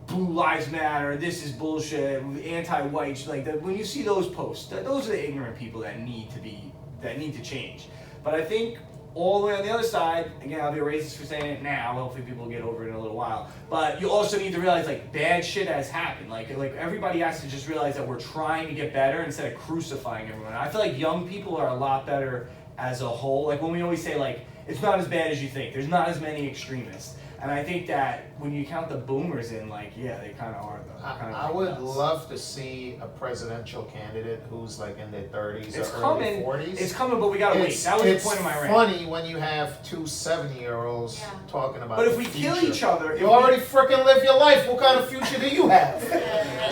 Blue Lives Matter, this is bullshit, anti-white, like that. When you see those posts, those are the ignorant people that need to change. But I think all the way on the other side, again, I'll be a racist for saying it now. Hopefully, people will get over it in a little while. But you also need to realize like bad shit has happened. Like everybody has to just realize that we're trying to get better instead of crucifying everyone. I feel like young people are a lot better as a whole. Like when we always say like it's not as bad as you think. There's not as many extremists. And I think that when you count the boomers in, like, yeah, they kind of are. I would love to see a presidential candidate who's like in their 30s It's or coming. early 40s. It's coming, but we gotta wait. That was the point of my rant. It's funny when you have two 70-year-olds talking about. But if the we future. kill each other, You already freaking live your life. What kind of future do you have?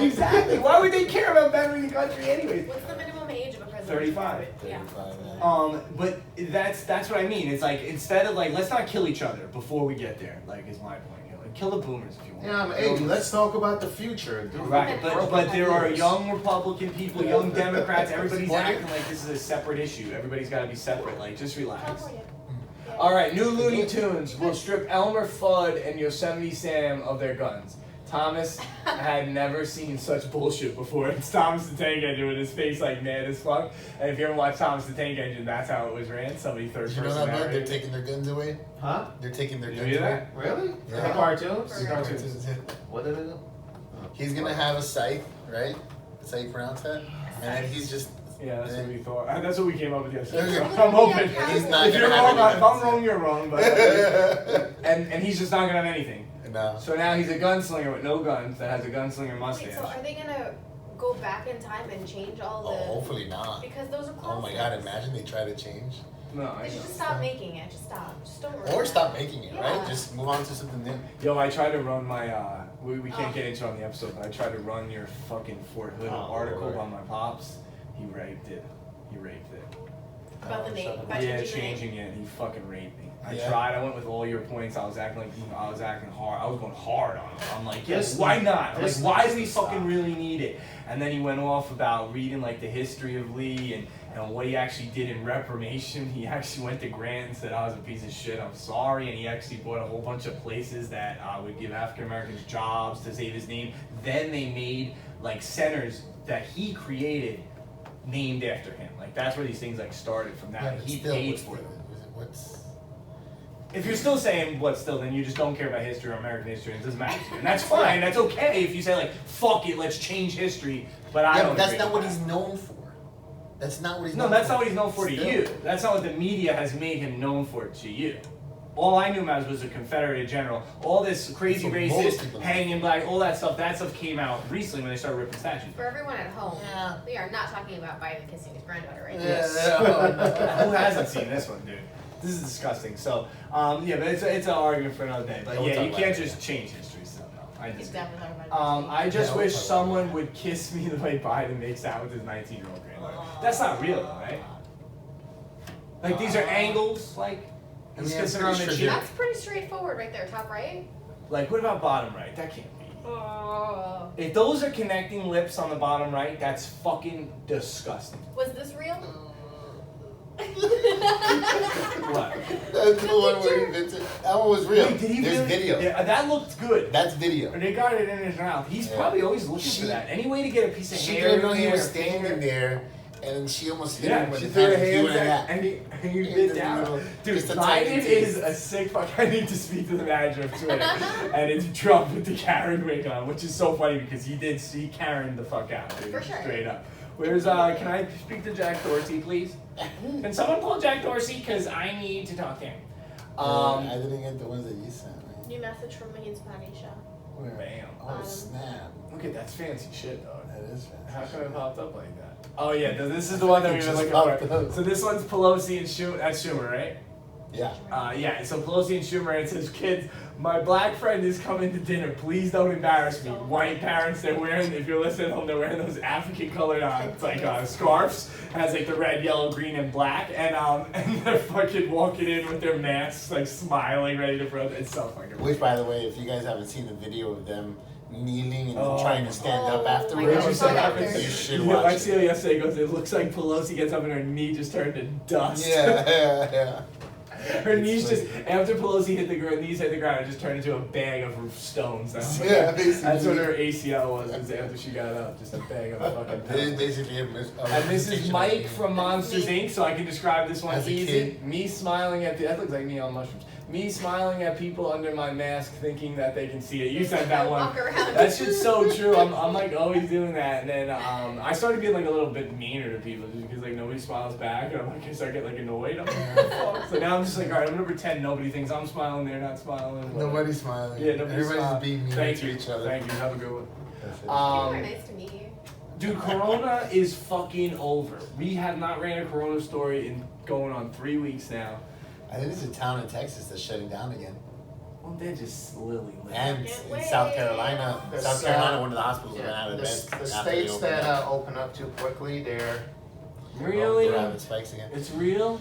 Exactly. Why would they care about bettering the country anyways? What's the minimum age of a president? 35. Yeah. But that's what I mean. It's like instead of like let's not kill each other before we get there. Like is my point. You know, like, kill the boomers if you want. Yeah, I'm 80. Let's talk about the future. Dude. Right, but there are young Republican people, young Democrats. Everybody's acting like this is a separate issue. Everybody's got to be separate. Like just relax. California. Yeah. All right, new Looney Tunes will strip Elmer Fudd and Yosemite Sam of their guns. Thomas had never seen such bullshit before. It's Thomas the Tank Engine with his face like mad as fuck. And if you ever watch Thomas the Tank Engine, that's how it was ran. Somebody third Did you know person that, bud? narrated. They're taking their guns away? Huh? They're taking their Did guns you hear away. that? Really? Yeah. The cartoons? The cartoons. What did they do? He's gonna have a scythe, right? That's how you pronounce that? And then he's just... Yeah, that's and what we thought. That's what we came up with yesterday. Okay. So I'm hoping. Yeah, he's not If you're gonna have wrong, any if I'm guns. wrong, you're wrong. But and he's just not gonna have anything. No. So now he's a gunslinger with no guns that has a gunslinger Wait, mustache. so are they gonna go back in time and change all the? Oh, hopefully not. Because those are Oh my classics. god, imagine they try to change. No, I They should know. just stop making it. Just stop. Just don't. ruin Or it. stop making it, right? Yeah. Just move on to something new. Yo, I tried to run my, we can't Oh. get into it on the episode, but I tried to run your fucking Fort Hood Oh, article Lord. about my pops. He raped it. He raped it. About the Oh, name. shut up. About Yeah, changing the name. changing it. He fucking raped me. I Yeah. tried. I went with all your points. I was acting like, I was acting hard. I was going hard on him. I'm like, yes, This why needs- not? Like, this why needs do we to fucking stop. really need it? And then he went off about reading like the history of Lee and what he actually did in reformation. He actually went to Grant and said I was a piece of shit. I'm sorry. And he actually bought a whole bunch of places that would give African Americans jobs to save his name. Then they made like centers that he created named after him. Like that's where these things like started from that. Yeah, but He still, paid what's for the- them. What's... If you're still saying what still, then you just don't care about history or American history. It doesn't matter to you. And that's fine. That's okay if you say like, fuck it, let's change history. But I Yeah, don't but that's agree not with what that. he's known for. That's not what he's No, known that's for. not what he's known for to Still. you. That's not what the media has made him known for to you. All I knew him as was a Confederate general. All this crazy That's what most racist, people know. hanging black, all that stuff came out recently when they started ripping statues. For everyone at home, Yeah. we are not talking about Biden kissing his granddaughter right now. Yeah. Who hasn't seen this one, dude? This is disgusting. So, yeah, but it's an argument for another day. But We'll yeah, talk you about can't it, just change history. So no, I He's disagree. definitely talking about I just Yeah, we'll wish talk about someone that. would kiss me the way Biden makes out with his 19-year-old granddaughter. That's not real, though, right? Like these are angles, like he's Yeah, kissing I'm her on the pretty cheek. sure That's pretty straightforward right there, top right. Like what about bottom right? That can't be. Oh. If those are connecting lips on the bottom right, that's fucking disgusting. Was this real? What? That's the one where he did it. That one was real. Wait, did he There's really? video. Yeah, that looked good. That's video. They got it in his mouth. He's Yeah. probably always looking She- for that. Any way to get a piece of She hair. didn't know in he there, was a finger. standing there, and she almost hit him Yeah, with she the threw her hand. He hands went like at, that. and he In bit the down. middle. Dude, Just a tiny Biden tease. is a sick fuck. I need to speak to the manager of Twitter. And it's Trump with the Karen wig on, which is so funny because he did see Karen the fuck out, dude. For sure. Straight up. Where's, can I speak to Jack Dorsey, please? Can someone call Jack Dorsey? Because I need to talk to him. I didn't get the ones that you sent. Right? New message from Maheen's Panisha. Where? Bam. Oh snap! Look at that's fancy shit, dog. That is fantastic. How come it popped up like that? Oh yeah, this is the one that we were Just looking popped for. up. So this one's Pelosi and Schumer. That's Schumer, right? Yeah. Yeah. So Pelosi and Schumer, it says, "Kids, my black friend is coming to dinner. Please don't embarrass me." White parents, they're wearing. If you're listening at home, they're wearing those African-colored, it's like scarves. Has like the red, yellow, green, and black, and they're fucking walking in with their masks, like smiling, ready to throw. It's so fucking. Which, by the way, if you guys haven't seen the video of them kneeling and Oh. trying to stand up Oh, afterwards, my Where'd you say God. that? you should Yeah, watch Lexio yesterday goes, it looks like Pelosi gets up and her knee just turned to dust. Yeah, yeah, yeah. Her knees just, after Pelosi hit the ground, knees hit the ground, it just turned into a bag of stones. That's what, Yeah, that's what her ACL was after she got up, just a bag of fucking stones. Basically, And this is Mike from Monsters Inc., so I can describe this one As a easy. kid. Me smiling at that looks like me on mushrooms. Me smiling at people under my mask thinking that they can see it. You said that one. Walk around. That shit's so true. I'm like always doing that. And then I started being like a little bit meaner to people just because like nobody smiles back. And I'm like, I start getting like annoyed. I'm like, oh, fuck. So now I'm just like, all right, I'm gonna pretend nobody thinks I'm smiling. They're not smiling. whatever. Nobody's smiling. Yeah, nobody's Everybody's smiling. being mean Thank to you. each other. Thank you. Have a good one. People are nice to meet you. Dude, Corona is fucking over. We have not ran a Corona story in going on 3 weeks now. I think there's a town in Texas that's shutting down again. Well, they're just lily. And Can't in wait. South Carolina, one of the hospitals Yeah, ran out of the beds. the after they states opened that up. open up too quickly, they're Really? They're having spikes again. It's real?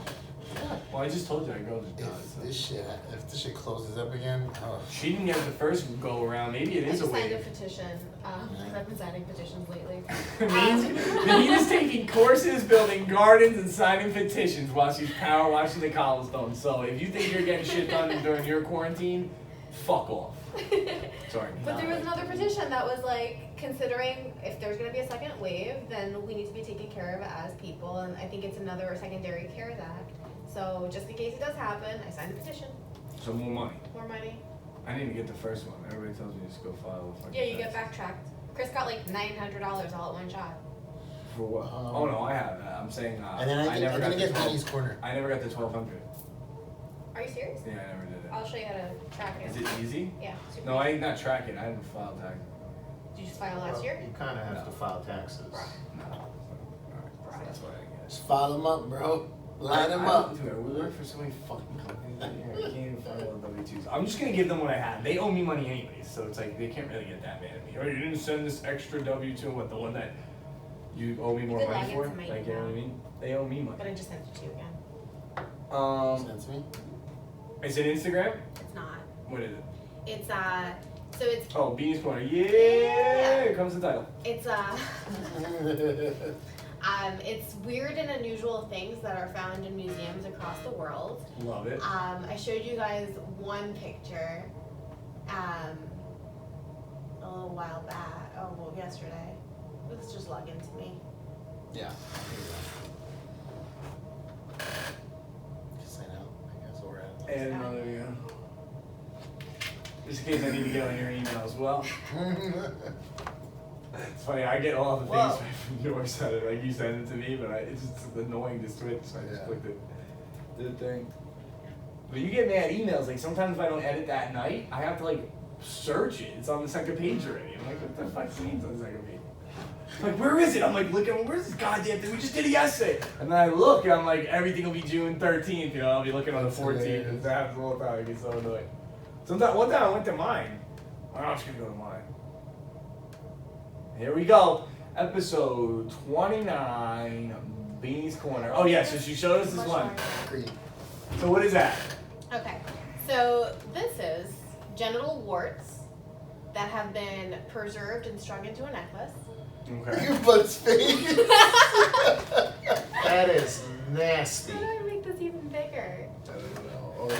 Well, I just told you I go to die. If this shit closes up again, oh. She didn't get it the first go around. Maybe it I is a just signed a wave. petition, because I've been signing petitions lately. Nina's taking courses, building gardens, and signing petitions while she's power washing the cobblestones. So if you think you're getting shit done during your quarantine, fuck off. Sorry. But there was another petition that was like, considering if there's gonna be a second wave, then we need to be taken care of as people, and I think it's another secondary CARES Act. So just in case it does happen, I signed a petition, So more money. more money. I didn't even get the first one. Everybody tells me just go file a fucking Yeah, you tax. get backtracked. Chris got like $900 all at one shot. For what? Oh no, I have that. I'm saying And then I never I'm got gonna the get 12. Beany's Corner. I never got the 1200. Are you serious? Yeah, I never did it. I'll show you how to track it. Is it easy? Yeah. super No, easy. I did not track it. I haven't filed tax. Did you just file last well, year? you kind of have No. to file taxes. No. Alright, so that's what I get. Just file them up, bro. Line them I up. don't do it. We work for so many fucking companies in here. I can't even find all the W-2s. I'm just gonna give them what I have. They owe me money anyways, so it's like they can't really get that mad at me. Oh, you didn't send this extra W-2. What, the one that you owe me more did money log for? into my Like, you know what I email. mean? They owe me But money. I just sent it to you again. Send me. Is it Instagram? It's not. What is it? It's so it's Oh, Beany's Corner. Yeah! Here comes the title. it's it's weird and unusual things that are found in museums across the world. Love it. I showed you guys one picture, a little while back. Oh, well, yesterday. Let's just log into me. Yeah. Just sign out. I guess we're at. And another, yeah. Just in case I need to get on your email as well. It's funny, I get all the things Whoa. from your side, like you send it to me, but it's just annoying to switch, so I just Yeah. clicked it. Did the thing. But you get mad emails, like sometimes if I don't edit that night, I have to like search it. It's on the second page already. I'm like, what the fuck means on the second page? Like, where is it? I'm like, looking, where's this goddamn thing? We just did it yesterday. And then I look, and I'm like, everything will be June 13th, you know, I'll be looking on the That's 14th. hilarious. And that happens all the time, I get so annoyed. Sometimes, one time I went to mine. Well, I'm just gonna go to mine. Here we go. Episode 29, Beany's Corner. Oh yeah, so she showed us this one. Green. So what is that? Okay, so this is genital warts that have been preserved and strung into a necklace. Okay. Your butt's fake. That is nasty. How do I make this even bigger?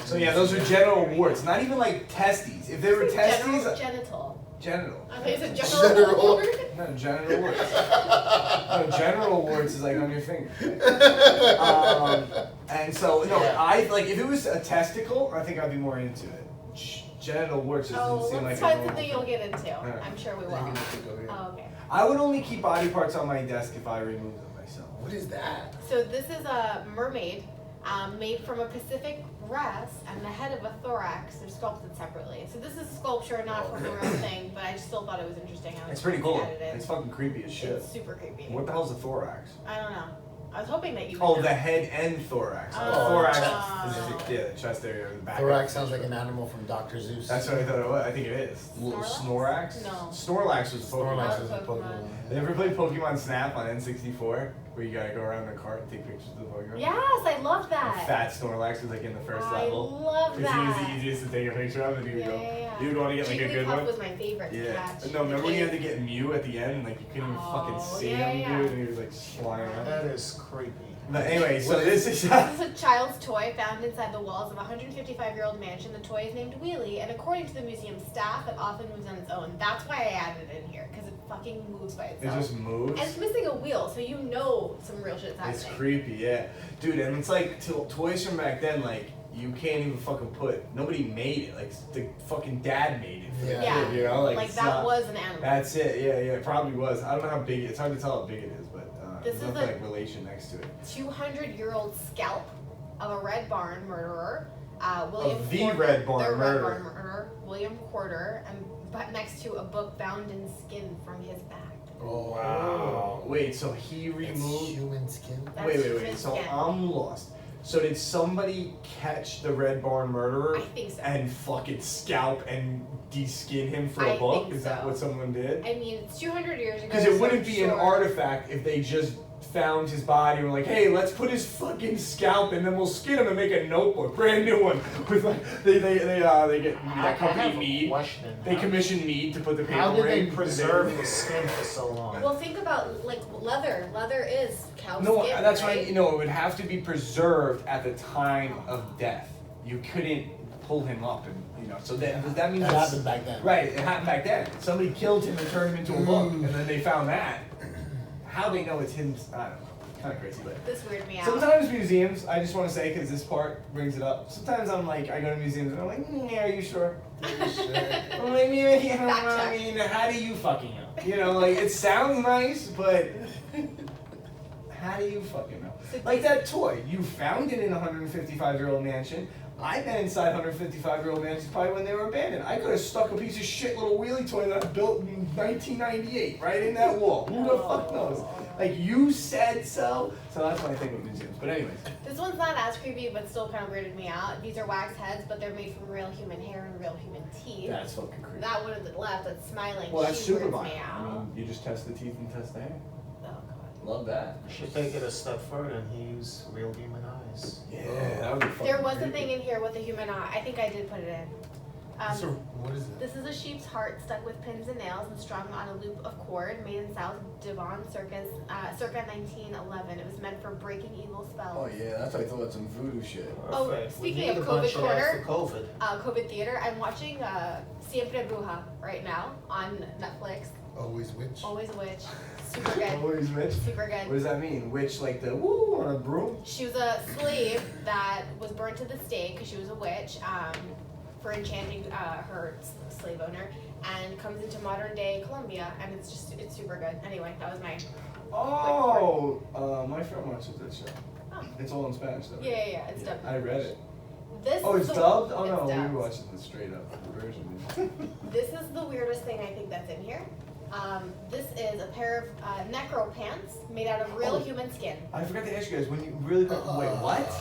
So yeah, those are genital warts. Not even like testes. If they were testes, Genital. genital. Okay, so Genital. genital wart. No, genital warts. No, genital warts is like on your finger. And so, no, Yeah. I like if it was a testicle, I think I'd be more into it. Genital warts just Oh, doesn't seem like let's a find normal something thing. you'll get into. Alright. I'm sure we will. Oh, okay. I would only keep body parts on my desk if I remove them myself. What is that? So this is a mermaid made from a Pacific breast and the head of a thorax. They're sculpted separately. So this is a sculpture, not from the real thing, but I just still thought it was interesting. I was It's pretty cool. added it. It's fucking creepy as shit. It's super creepy. What the hell's a thorax? I don't know. I was hoping that you would Oh, know. the head and thorax. Oh. The thorax Oh. is yeah, the chest area, the back. Thorax sounds like an animal from Dr. Zeus. That's what I thought it was. I think it is. Snorlax? Snorax? No. Snorlax was a Pokemon. Snorlax is a Pokemon. Pokemon. You ever play Pokemon Snap on N64? Where you gotta go around the cart and take pictures of the Pokemon? Yes, I love And that. Fat Snorlax was like in the first I level. love Because he was that. the easiest to take a picture of, and he would go. Yeah. You would want to get like a good Jigglypuff one. was my favorite to Yeah. catch. No, remember when you had to Because- get Mew at the end and like you couldn't even fucking Oh, see yeah, him, yeah. dude, and he was like flying around. That is creepy. But anyway, so this is. This is a child's toy found inside the walls of a 155-year-old mansion. The toy is named Wheelie, and according to the museum staff, it often moves on its own. That's why I added it in here, because it fucking moves by It itself. just moves. And it's missing a wheel, so you know some real shit's happening. It's creepy, yeah. Dude, and it's like toys from back then, like, you can't even fucking nobody made it. Like, the fucking dad made it for the Yeah. kid, you know? Like, it's that not- was an animal. That's it, yeah, it probably was. I don't know how big it's hard to tell how big it is, but This there's is no a- like relation next to it. 200-year-old scalp of a Red Barn murderer, William Of the Porter, Red Barn the Red murderer. Barn murderer, William Porter, and but next to a book bound in skin from his back. Oh, Wow. Wait, so he It's removed. human skin. That's Wait. human So skin. I'm lost. So did somebody catch the Red Barn murderer I think so. and fucking scalp and de-skin him for I a book? think Is that so. what someone did? I mean, it's 200 years ago. Because it so wouldn't I'm be sure. an artifact if they just found his body and were like, hey, let's put his fucking scalp and then we'll skin him and make a notebook, brand new one. With like, they get that company Mead. Question. They commission Mead to put the paper How did they in. preserve the skin for so long? Well, think about like leather. Leather is cow No, skin, that's right? right. You know, it would have to be preserved at the time of death. You couldn't pull him up, and so that means That it's- happened back then. Right, it happened back then. Somebody killed him and turned him into a book, and then they found that. How they know it's him? I don't know. Kind of crazy, but. This weirded me out. Sometimes museums, I just want to say, because this part brings it up. Sometimes I'm like, I go to museums and I'm like, yeah, are you sure? I'm like, yeah, Fact I check. mean, how do you fucking know? Like, it sounds nice, but how do you fucking know? Like that toy, you found it in a 155-year-old mansion. I've been inside 155-year-old mansions probably when they were abandoned. I could have stuck a piece of shit little wheelie toy that I built in 1998 right in that wall. Who the fuck knows? Like, you said so. So that's what I think of museums. But anyways. This one's not as creepy, but still kind of weirded me out. These are wax heads, but they're made from real human hair and real human teeth. That's fucking creepy. That one on the left that's smiling. Well, that's she super weirds violent. me I out. mean, you just test the teeth and test the hair. Oh god. Love that. Should take it a step further and he used real human eyes. Yeah, that would be fucking There was a creepy. thing in here with a human eye. I think I did put it in. So what is it? This is a sheep's heart stuck with pins and nails and strung on a loop of cord made in South Devon circa 1911. It was meant for breaking evil spells. Oh yeah, that's I thought some voodoo shit. Oh, Perfect. We speaking need of a bunch COVID of corner. that for COVID. COVID theater. I'm watching Siempre Bruja right now on Netflix. Always witch. Always a witch. Super good. Always witch. Super What good. does that mean? Witch like the woo on a broom? She was a slave that was burned to the stake because she was a witch for enchanting her slave owner, and comes into modern day Colombia, and it's super good. Anyway, that was my. Oh, my friend watches that show. Oh. It's all in Spanish though. Yeah, it's dubbed. I read it. This Oh, is it's the- dubbed? Oh it's no, we dubbed. were watching the straight up version. This is the weirdest thing I think that's in here. This is a pair of necro pants made out of real Oh. human skin. I forgot to ask you guys when you really wait, what?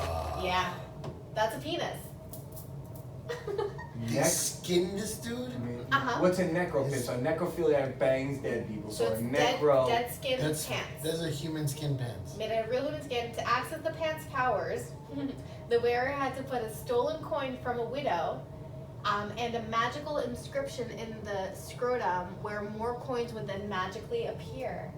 Yeah, that's a penis. He Neck. skinned this dude? I mean, Uh-huh. what's a necropin? So necrophilia bangs dead people. So So, it's a necro. dead skin That's pants. those are human skin pants. Made out of real human skin. To access the pants' powers, the wearer had to put a stolen coin from a widow and a magical inscription in the scrotum where more coins would then magically appear.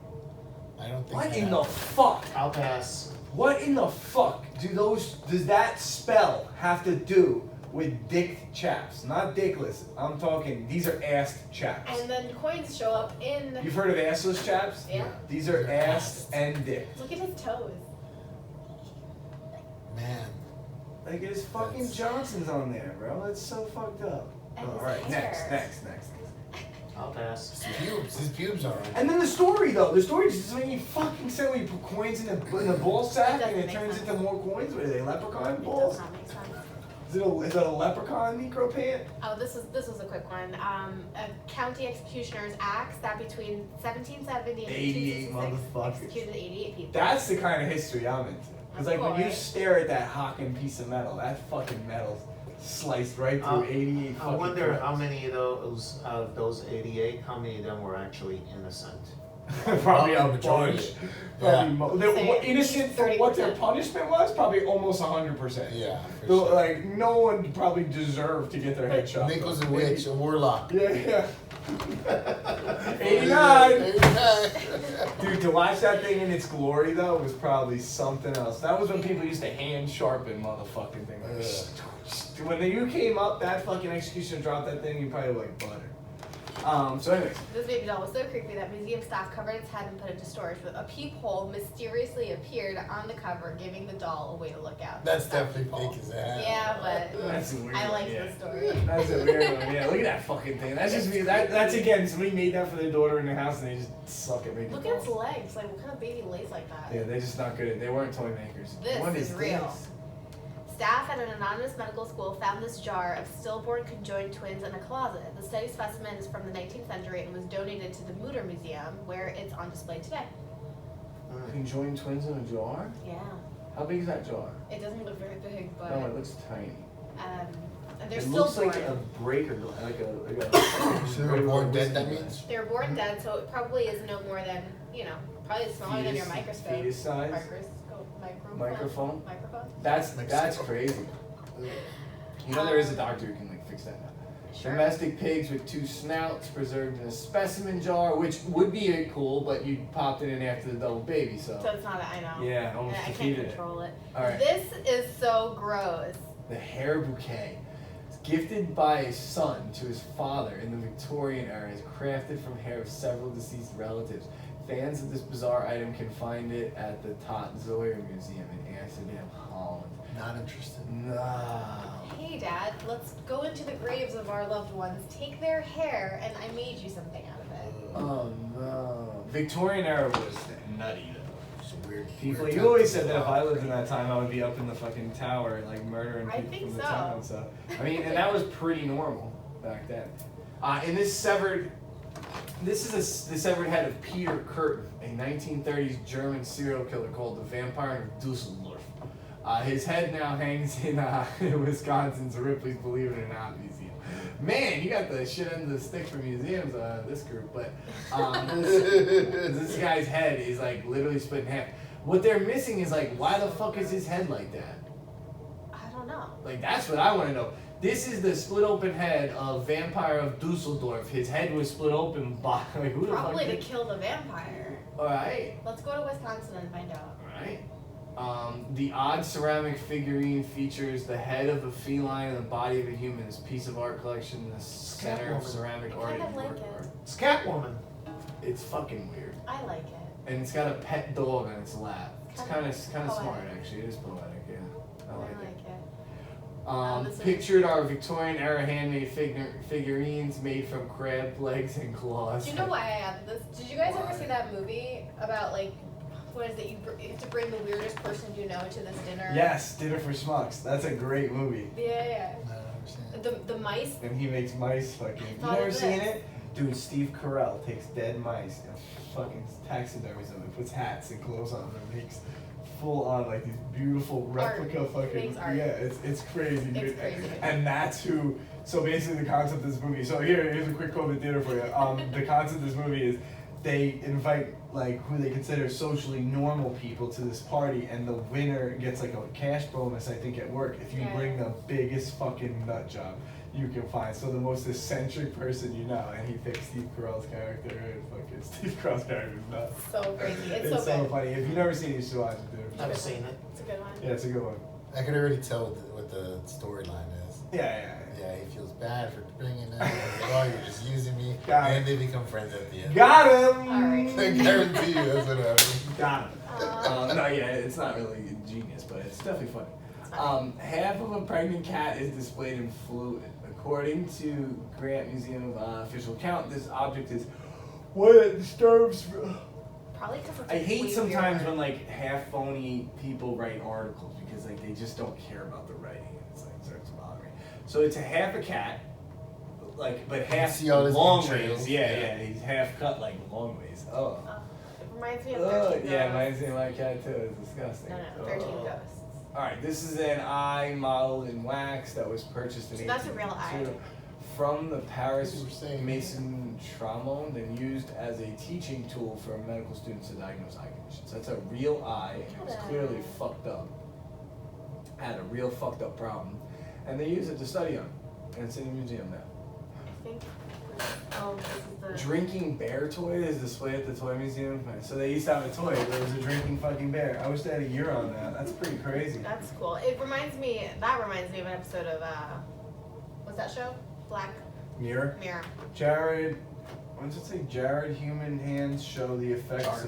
I don't think What that in the happened. fuck? I'll pass. What in the fuck does that spell have to do with dick chaps? Not dickless. I'm talking, these are ass chaps. And then coins show up in. You've heard of assless chaps? Yeah. These are ass and dick. Look at his toes. Man. Like his fucking That's- Johnson's on there, bro. It's so fucked up. And his Alright, next. hair. I'll pass. His pubes are right. And then the story though, the story is when you fucking said when you put coins in the ball sack That and it doesn't turns make into sense. more coins. What are they, leprechaun It balls? does not make sense. Is that a leprechaun necro pant? Oh, this was a quick one. A county executioner's axe that between 1770 and 88 1866 motherfuckers. executed 88 people. That's the kind of history I'm into. Cause like when you Boy. stare at that Hawken piece of metal, that fucking metal sliced right through 88 I fucking wonder coins. how many of those 88, how many of them were actually innocent? Probably a majority. bunch. Yeah. Probably Say innocent for what their 30%. punishment was, probably almost 100%. Yeah, for So, sure. like, no one probably deserved to get their head shot. Nick was a off. witch, a warlock. Yeah. 89! 89. Dude, to watch that thing in its glory, though, was probably something else. That was when people used to hand sharpen motherfucking thing. Like, when you came up, that fucking executioner dropped that thing, you probably were like butter. So anyways. This baby doll was so creepy that museum staff covered its head and put it to storage, but a peephole mysteriously appeared on the cover, giving the doll a way to look out. That's That definitely peephole. fake as hell. Yeah, but That's a weird I like one, yeah. the story. That's a weird one, yeah. Look at that fucking thing. That's just that's again, somebody made that for their daughter in their house and they just suck at making Look at its dolls. legs. Like, what kind of baby lays like that? Yeah, they're just not good at they weren't toy makers. This What is real. this? Staff at an anonymous medical school found this jar of stillborn conjoined twins in a closet. The study specimen is from the 19th century and was donated to the Mutter Museum, where it's on display today. Conjoined twins in a jar? Yeah. How big is that jar? It doesn't look very big, but No, it looks tiny. and they're It still looks born. like a breaker, like a So they were born dead, that means? They're born dead, so it probably is no more than, probably smaller than your microscope. Fetus size? Microphone. That's crazy. You know there is a doctor who can like fix that now. Sure. Domestic pigs with 2 snouts preserved in a specimen jar, which would be cool, but you popped it in after the double baby, so. So it's not, I know. Yeah, almost I can't defeated it. control it. Alright. This is so gross. The hair bouquet. It's gifted by his son to his father in the Victorian era. It's crafted from hair of several deceased relatives. Fans of this bizarre item can find it at the Tot Zoyer Museum in Amsterdam, Holland. Not interested. No. Hey, Dad, let's go into the graves of our loved ones, take their hair, and I made you something out of it. Oh no. Victorian era was nutty though. Some weird People, weird you always time. said that if I lived in that time, I would be up in the fucking tower, like murdering I people think from the so. town. So, I mean, and that was pretty normal back then. In this severed, the severed head of Peter Curtin, a 1930s German serial killer called the Vampire of Dusseldorf. His head now hangs in Wisconsin's Ripley's Believe It or Not Museum. Man, you got the shit end of the stick for museums, this group, but this guy's head is like literally split in half. What they're missing is like, why the fuck is his head like that? I don't know. Like, that's what I want to know. This is the split open head of Vampire of Dusseldorf. His head was split open by, like, who the fuck Probably to did- kill the vampire. Alright, Let's go to Wisconsin and find out. alright. The odd ceramic figurine features the head of a feline and the body of a human. This piece of art collection in the center of Catwoman. ceramic I art. kind of and like work it. art. It's Catwoman. It's fucking weird. I like it. And it's got a pet dog on its lap. It's kind of smart, Poetic. actually. It is poetic, yeah. I like it. This is- Pictured are Victorian era handmade figurines made from crab legs and claws. Do you know why I added this? Did you guys ever see that movie about like, what is it? You have to bring the weirdest person you know to this dinner. Yes, Dinner for Schmucks. That's a great movie. Yeah. I don't understand. The mice. And he makes mice fucking. You Thought never of seen this. it? Dude, Steve Carell takes dead mice and fucking taxidermies them and puts hats and clothes on them and makes full on like these beautiful replica Art. fucking. Makes art. Yeah, it's crazy, dude. It's crazy. And that's who. So basically, the concept of this movie. So here's a quick quote of dinner for you. The concept of this movie is they invite like who they consider socially normal people to this party, and the winner gets like a cash bonus, I think, at work if you Yeah. bring the biggest fucking nut job you can find. So the most eccentric person you know, and he picks Steve Carell's character, and fucking Steve Carell's character is nuts. So crazy. It's It's so good. funny. If you've never seen it, you should watch it, dude. I've seen it. It's a good one. Yeah, it's a good one. I can already tell what the storyline is. Yeah. Yeah, he feels bad for bringing it. Like, oh, you're just using me. Got it. And they become friends at the end. Got him! Alright. I guarantee you that's what happened. Got him. No, yeah, it's not really genius, but it's definitely funny. Half of a pregnant cat is displayed in fluid. According to Grant Museum official account, this object is what it disturbs. Probably because it's I hate way sometimes weirder. when like half phony people write articles because like they just don't care about the writing. And it's like starts to bother me. So it's a half a cat, like but half see all his long entrails. ways. Yeah, he's half cut like long ways. Oh. It reminds me of Ugh, 13 yeah, Ghosts. reminds me of my cat too. It's disgusting. No, 13 Ugh. Ghosts. Alright, this is an eye modeled in wax that was purchased in So that's a real eye. 1892 from the Paris You were saying- Mason trauma and used as a teaching tool for medical students to diagnose eye conditions. That's a real eye, and it was clearly fucked up. Had a real fucked up problem, and they use it to study on, and it's in the museum now. I think, this is the. Drinking bear toy is displayed at the toy museum. So they used to have a toy where it was a drinking fucking bear. I wish they had a year on that. That's pretty crazy. That's cool. That reminds me of an episode of, what's that show? Black Mirror. Mirror. Jared, what does it say? Jared human hands show the effects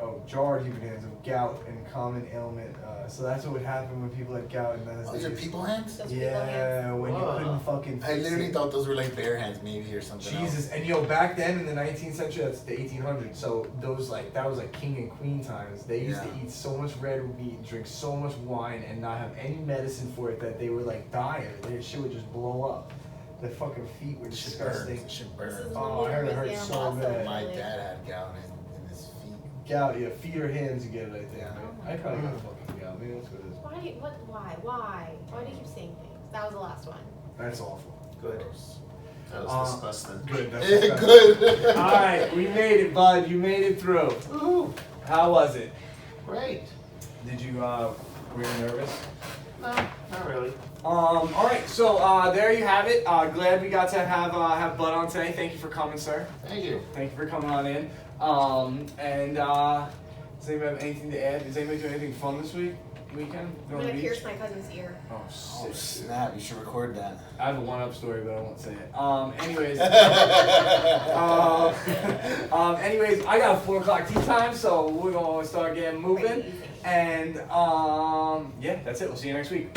of jarred human hands of gout and common ailment. So that's what would happen when people had gout and then Those are people hands? Those people hands. yeah, when you Whoa. couldn't fucking I fix literally it. thought those were like bare hands maybe or something Jesus, and back then in the 19th century, that's the 1800s. So those that was like king and queen times. They used to Yeah. eat so much red meat, and drink so much wine, and not have any medicine for it that they would like die. Their shit would just blow up. Their fucking feet were else. Shit disgusting. burns. Shit This burns. is Oh, I heard it hurt Museum so also, bad. My really. dad had gout in his feet. Gout, yeah, feet or hands, you get it. I think. Yeah. I probably got fucking gout. Maybe that's what it is. Why do you keep saying things? That was the last one. That's awful. Good. Gross. That was disgusting. Good. That's Good. All right, we made it, bud. You made it through. Woohoo! How was it? Great. Did you were you nervous? No, not really. All right, so there you have it. Glad we got to have Bud on today. Thank you for coming, sir. Thank you. Thank you for coming on in. And does anybody have anything to add? Does anybody do anything fun this weekend? I'm gonna pierce my cousin's ear. Oh, Oh sick. snap! You should record that. I have a one-up story, but I won't say it. Anyways, anyways, I got a 4 o'clock tea time, so we're gonna start getting moving. Crazy. And yeah, that's it. We'll see you next week.